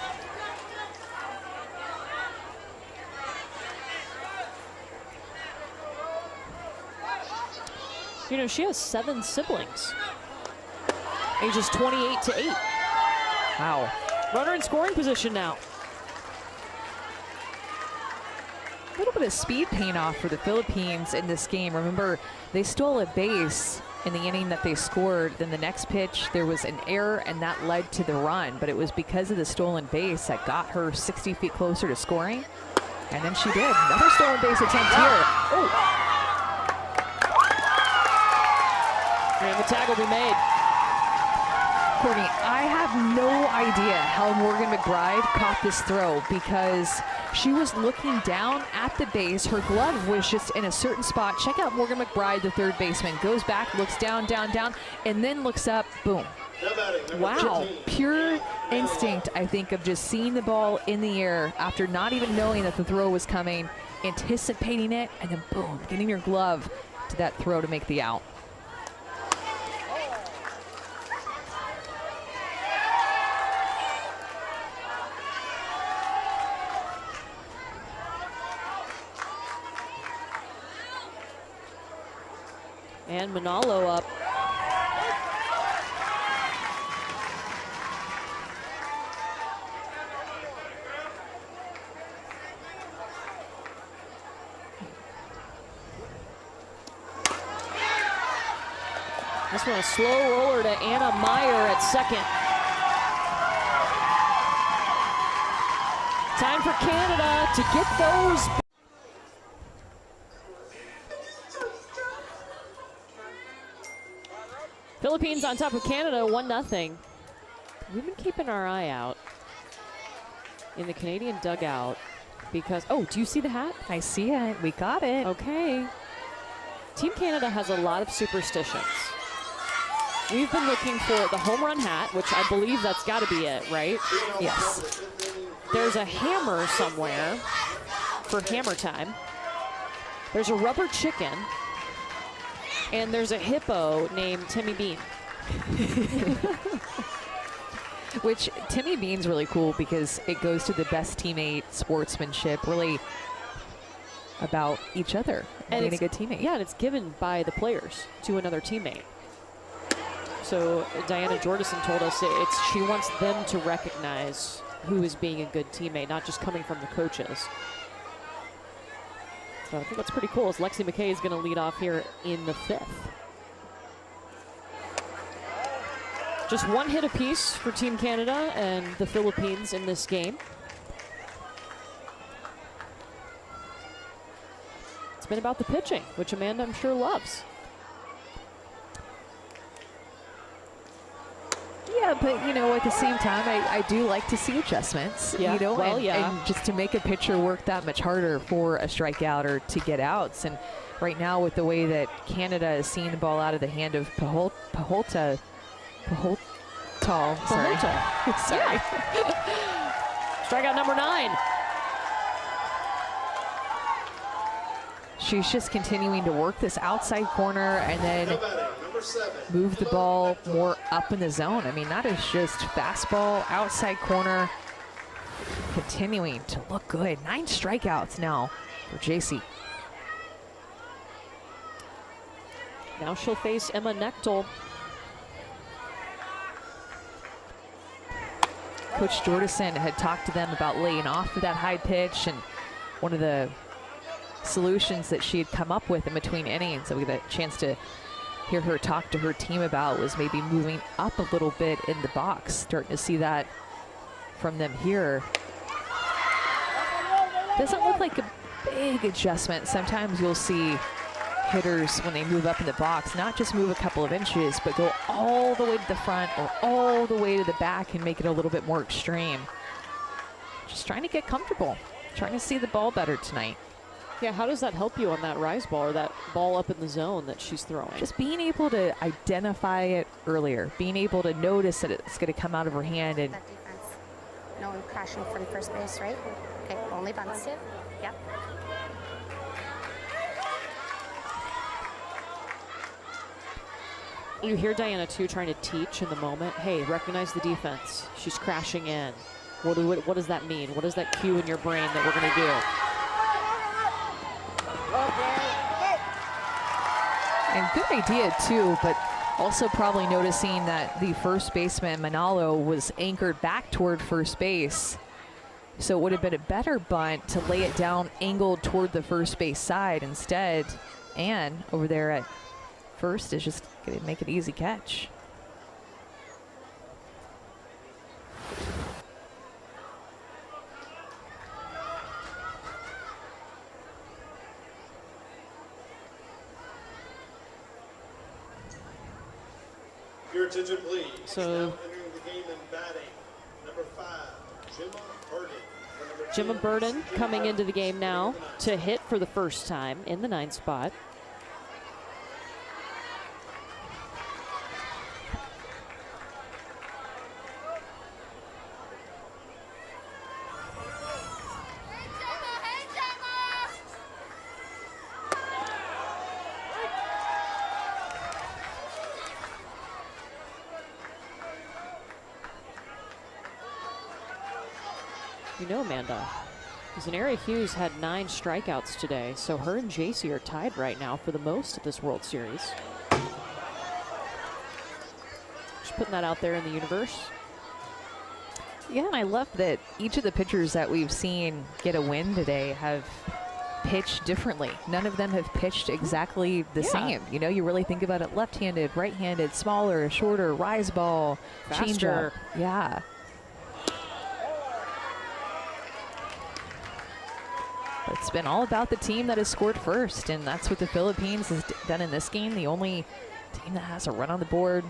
You know, she has 7 siblings, ages 28 to 8. Wow. Runner in scoring position now. A little bit of speed paying off for the Philippines in this game. Remember, they stole a base in the inning that they scored. Then the next pitch, there was an error, and that led to the run. But it was because of the stolen base that got her 60 feet closer to scoring. And then she did. Another stolen base attempt here. Oh! And the tag will be made. Courtney, I have no idea how Morgan McBride caught this throw, because she was looking down at the base. Her glove was just in a certain spot. Check out Morgan McBride, the third baseman. Goes back, looks down, down, down, and then looks up. Boom. Wow. Pure instinct, I think, of just seeing the ball in the air after not even knowing that the throw was coming, anticipating it, and then boom, getting your glove to that throw to make the out. And Manalo up. This one a slow roller to Anna Meyer at second. Time for Canada to get those. Philippines on top of Canada, 1-0. We've been keeping our eye out in the Canadian dugout because, oh, do you see the hat? I see it. We got it. Okay. Team Canada has a lot of superstitions. We've been looking for the home run hat, which I believe that's got to be it, right? Yes. There's a hammer somewhere for hammer time. There's a rubber chicken. And there's a hippo named Timmy Bean. Which Timmy Bean's really cool because it goes to the best teammate sportsmanship, really about each other and being a good teammate. Yeah, and it's given by the players to another teammate. So Diana Jordison told us she wants them to recognize who is being a good teammate, not just coming from the coaches. So I think that's pretty cool as Lexi McKay is going to lead off here in the 5th. Just 1 hit apiece for Team Canada and the Philippines in this game. It's been about the pitching, which Amanda, I'm sure, loves. Yeah, but you know, at the same time, I do like to see adjustments. Yeah, you know, well, and just to make a pitcher work that much harder for a strikeout or to get outs. And right now, with the way that Canada is seeing the ball out of the hand of Pahotal. Sorry. Sorry. Strikeout number 9. She's just continuing to work this outside corner and then move the ball more up in the zone. I mean, that is just fastball, outside corner, continuing to look good. 9 strikeouts now for JC. Now she'll face Emma Nechtel. Coach Jordison had talked to them about laying off for that high pitch, and one of the solutions that she had come up with in between innings that we got a chance to hear her talk to her team about was maybe moving up a little bit in the box. Starting to see that from them here. Doesn't look like a big adjustment. Sometimes you'll see hitters when they move up in the box not just move a couple of inches, but go all the way to the front or all the way to the back and make it a little bit more extreme. Just trying to get comfortable, trying to see the ball better tonight. Yeah, how does that help you on that rise ball or that ball up in the zone that she's throwing? Just being able to identify it earlier, being able to notice that it's going to come out of her hand. And that defense. No one crashing from first base, right? Okay, only bunts. Yep. You hear Diana too trying to teach in the moment. Hey, recognize the defense. She's crashing in. What does that mean? What does that cue in your brain that we're going to do? And good idea too, but also probably noticing that the first baseman, Manalo, was anchored back toward first base. So it would have been a better bunt to lay it down angled toward the first base side. Instead, Ann over there at first is just going to make an easy catch. Your attention, please. So Now entering the game and batting, number 5, Gemma Burden. Gemma Burden coming into the game now to hit for the first time in the 9th spot. You know, Amanda, Zanera Hughes had 9 strikeouts today, so her and JC are tied right now for the most at this World Series. Just putting that out there in the universe. Yeah, and I love that each of the pitchers that we've seen get a win today have pitched differently. None of them have pitched exactly the same. You know, you really think about it: left-handed, right-handed, smaller, shorter, rise ball, changeup. Yeah. It's been all about the team that has scored first, and that's what the Philippines has done in this game. The only team that has a run on the board.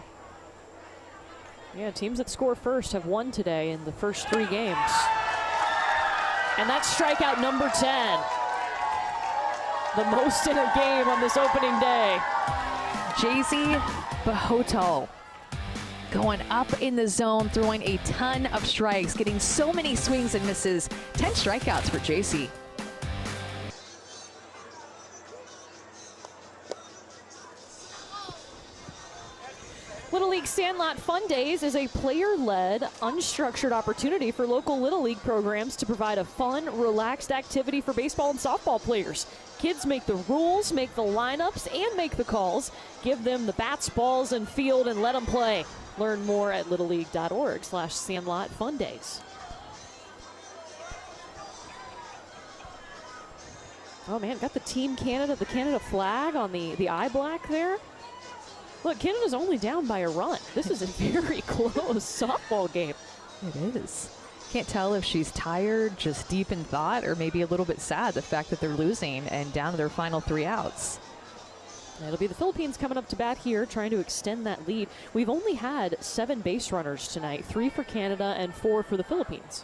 Yeah, teams that score first have won today in the first 3 games. And that's strikeout number 10. The most in a game on this opening day. JC Bahotal going up in the zone, throwing a ton of strikes, getting so many swings and misses. 10 strikeouts for JC. Little League Sandlot Fun Days is a player-led, unstructured opportunity for local Little League programs to provide a fun, relaxed activity for baseball and softball players. Kids make the rules, make the lineups, and make the calls. Give them the bats, balls, and field, and let them play. Learn more at littleleague.org/Sandlot Fun Days. Oh man, got the Team Canada, the Canada flag on the eye black there. Look, Canada's only down by a run. This is a very close softball game. It is. Can't tell if she's tired, just deep in thought, or maybe a little bit sad, the fact that they're losing and down to their final 3 outs. It'll be the Philippines coming up to bat here, trying to extend that lead. We've only had 7 base runners tonight, 3 for Canada and 4 for the Philippines.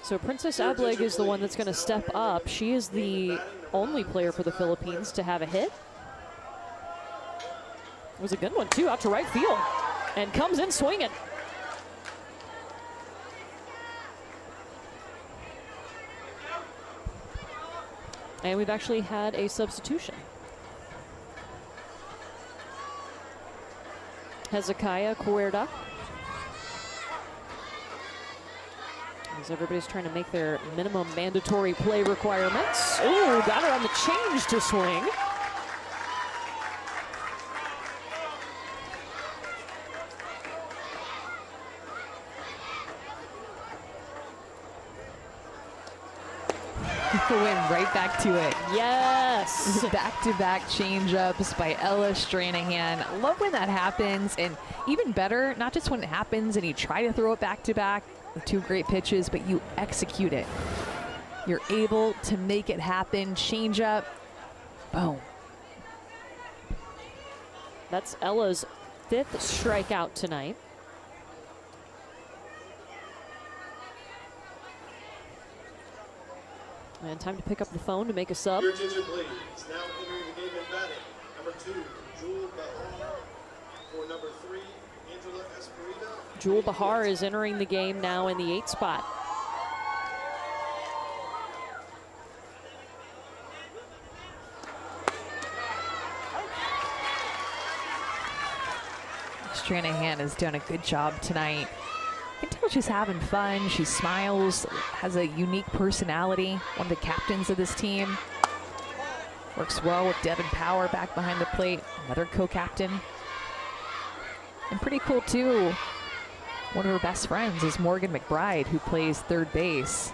So Princess Ableg is the one that's going to step up. She is the only player for the Philippines to have a hit. It was a good one, too, out to right field. And comes in swinging. And we've actually had a substitution. Hezekiah Cuerda. As everybody's trying to make their minimum mandatory play requirements. Ooh, got her on the change to swing. Went right back to it. Yes. Back-to-back change-ups by Ella Stranahan. Love when that happens, and even better, not just when it happens and you try to throw it back-to-back with 2 great pitches, but you execute it. You're able to make it happen. Change-up, boom. That's Ella's 5th strikeout tonight. And time to pick up the phone to make a sub. Your attention, please. Now entering the game in batting. Number 2, Jewel Bahar. For number 3, Angela Esperita. Jewel Bahar is entering the game now in the 8th spot. Stranahan has done a good job tonight. You can tell she's having fun. She smiles, has a unique personality. One of the captains of this team. Works well with Devin Power back behind the plate, another co-captain. And pretty cool too, one of her best friends is Morgan McBride, who plays third base.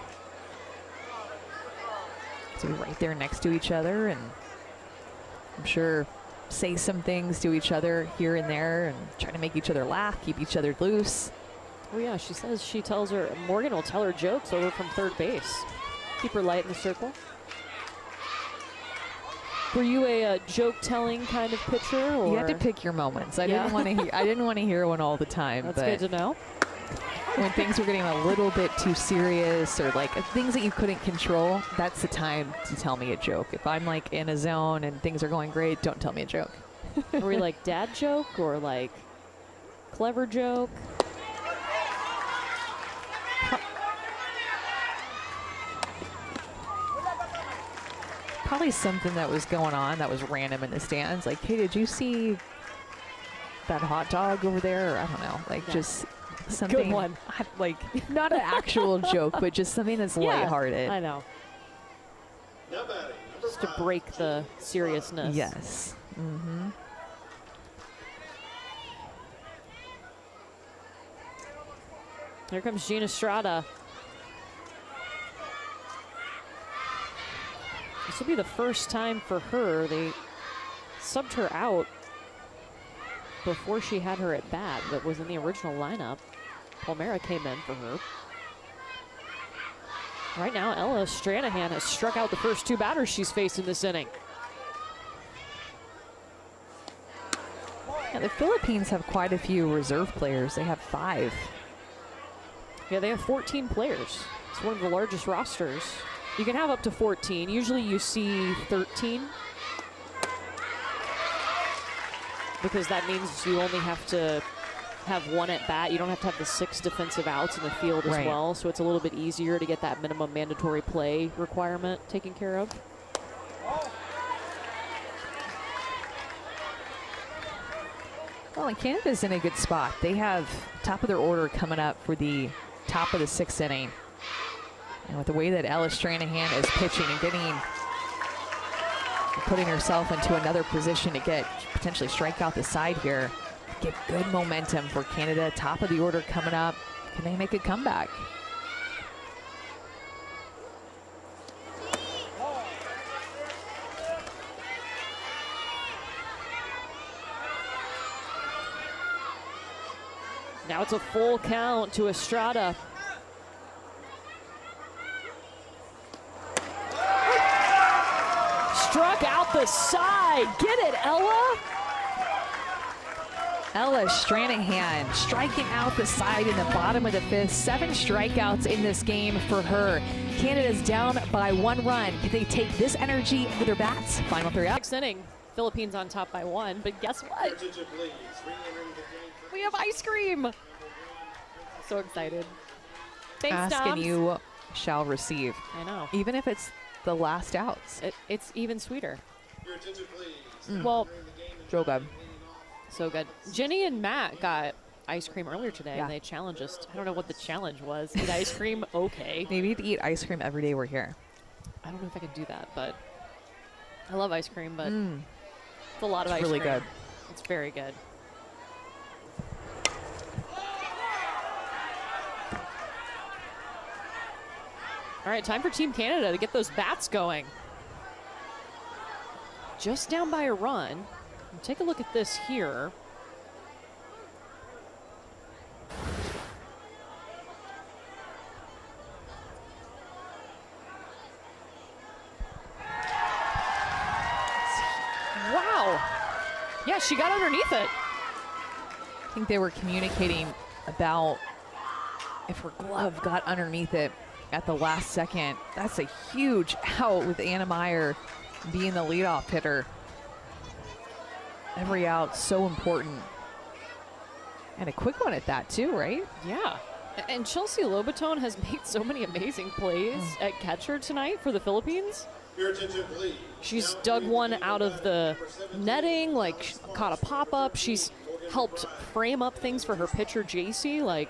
So we're right there next to each other, and I'm sure say some things to each other here and there and try to make each other laugh, keep each other loose. Oh yeah, she says she tells her, Morgan will tell her jokes over from third base. Keep her light in the circle. Were you a joke-telling kind of pitcher? Or? You had to pick your moments. I didn't want to hear. I didn't want to hear one all the time. That's but good to know. when things were getting a little bit too serious, or like things that you couldn't control, that's the time to tell me a joke. If I'm like in a zone and things are going great, don't tell me a joke. Are we like dad joke or like clever joke? Probably something that was going on that was random in the stands. Like, hey, did you see that hot dog over there? Or, I don't know. Like, just something. Good one. Like, not an actual joke, but just something that's lighthearted. I know. Now batting. Just to break the seriousness. Yes. Mm-hmm. Here comes Gina Estrada. This will be the first time for her. They subbed her out before she had her at bat, but was in the original lineup. Palmera came in for her. Right now, Ella Stranahan has struck out the first 2 batters she's faced in this inning. Yeah, the Philippines have quite a few reserve players. They have 5. Yeah, they have 14 players. It's one of the largest rosters. You can have up to 14. Usually you see 13. Because that means you only have to have 1 at bat. You don't have to have the 6 defensive outs in the field as well. So it's a little bit easier to get that minimum mandatory play requirement taken care of. Well, and Canada's in a good spot. They have top of their order coming up for the top of the 6th inning. And with the way that Ella Stranahan is pitching and putting herself into another position to get potentially strike out the side here, get good momentum for Canada. Top of the order coming up. Can they make a comeback? Now it's a full count to Estrada. Struck out the side. Get it, Ella. Ella Stranahan striking out the side in the bottom of the 5th. 7 strikeouts in this game for her. Canada's down by 1 run. Can they take this energy with their bats? Final 3 out. 6th inning. Philippines on top by 1, but guess what? Attention, please. Re-entering the game for We have ice cream. So excited. Thanks, Ask and Doms. you shall receive. I know. Even if it's the last outs. It's even sweeter. Your attention, please. Well, So good. so good. Jenny and Matt got ice cream earlier today, Yeah. and they challenged us. I don't know what the challenge was. Eat ice cream? Okay. Maybe to eat ice cream every day we're here. I don't know if I could do that, but I love ice cream, but Mm. it's a lot of It's ice really cream. good. It's very good. All right, time for Team Canada to get those bats going. Just down by a run. Take a look at this here. Wow. Yeah, she got underneath it. I think they were communicating about if her glove got underneath it at the last second. That's a huge out with Anna Meyer being the leadoff hitter. Every out so important. And a quick one at that too, right? Yeah. And Chelsea Lobaton has made so many amazing plays at catcher tonight for the Philippines. Your attention, please. She's dug one out of the netting, like caught a pop-up. She's helped frame up things for her pitcher, JC. Like,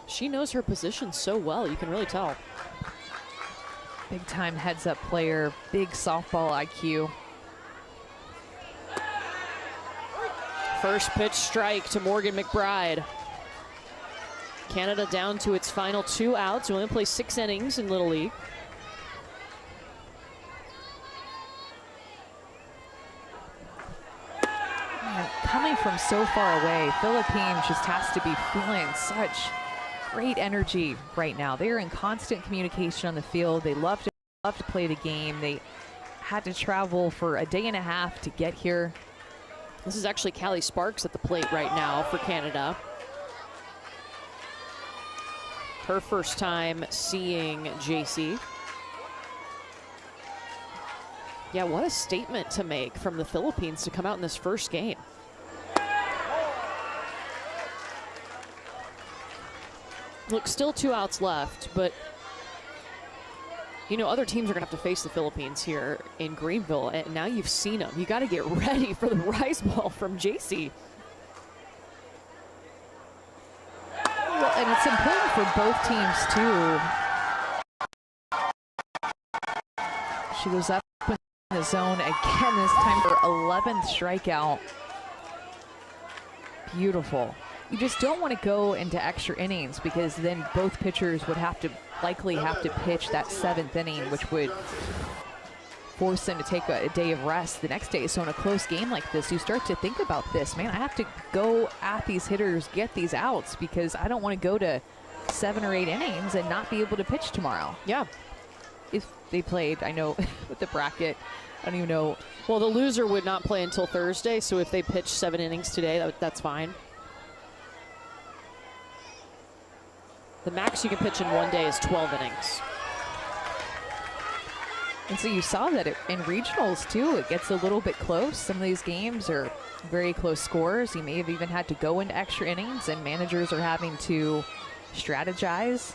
she knows her position so well, you can really tell. Big time heads up player, big softball IQ. First pitch strike to Morgan McBride. Canada down to its final 2 outs. We only play 6 innings in Little League. Man, coming from so far away, Philippines just has to be feeling such great energy right now. They are in constant communication on the field. They love to play the game. They had to travel for a day and a half to get here. This is actually Callie Sparks at the plate right now for Canada. Her first time seeing JC. Yeah, what a statement to make from the Philippines to come out in this first game. Look, still 2 outs left, but you know, other teams are going to have to face the Philippines here in Greenville, and now you've seen them. You got to get ready for the rise ball from JC. Well, and it's important for both teams, too. She goes up in the zone again, this time for 11th strikeout. Beautiful. You just don't want to go into extra innings because then both pitchers would likely have to pitch that 7th inning, which would force them to take a day of rest the next day. So in a close game like this, you start to think about this. Man, I have to go at these hitters, get these outs, because I don't want to go to 7 or 8 innings and not be able to pitch tomorrow. Yeah. If they played, I know with the bracket, I don't even know. Well, the loser would not play until Thursday, so if they pitch 7 innings today, that's fine. The max you can pitch in one day is 12 innings. And so you saw that in regionals too, it gets a little bit close. Some of these games are very close scores. You may have even had to go into extra innings, and managers are having to strategize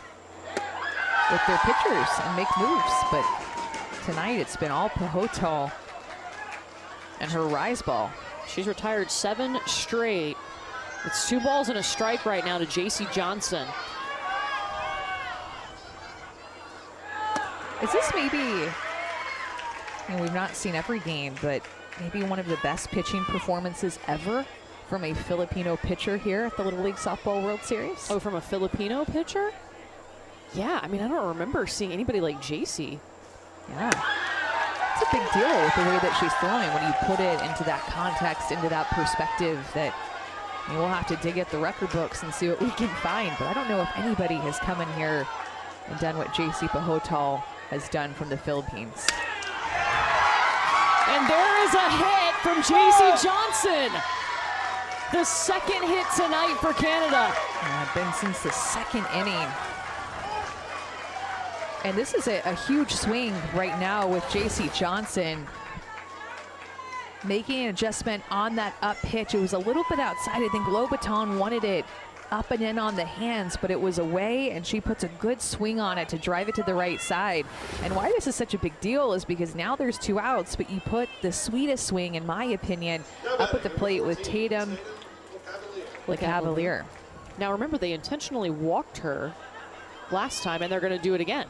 with their pitchers and make moves. But tonight it's been all Pahotol and her rise ball. She's retired 7 straight. It's 2 balls and a strike right now to JC Johnson. Is this maybe, we've not seen every game, but maybe one of the best pitching performances ever from a Filipino pitcher here at the Little League Softball World Series? Oh, from a Filipino pitcher? Yeah, I mean, I don't remember seeing anybody like JC. Yeah. It's a big deal with the way that she's throwing when you put it into that context, into that perspective that we'll have to dig at the record books and see what we can find. But I don't know if anybody has come in here and done what JC Pahotol has done from the Philippines. And there is a hit from JC Johnson. The 2nd hit tonight for Canada. Been since the 2nd inning. And this is a huge swing right now with JC Johnson making an adjustment on that up pitch. It was a little bit outside. I think Lobaton wanted it up and in on the hands, but it was away, and she puts a good swing on it to drive it to the right side. And why this is such a big deal is because now there's 2 outs, but you put the sweetest swing, in my opinion, up at the plate with Tatum Lecavalier. Now remember, they intentionally walked her last time, and they're going to do it again.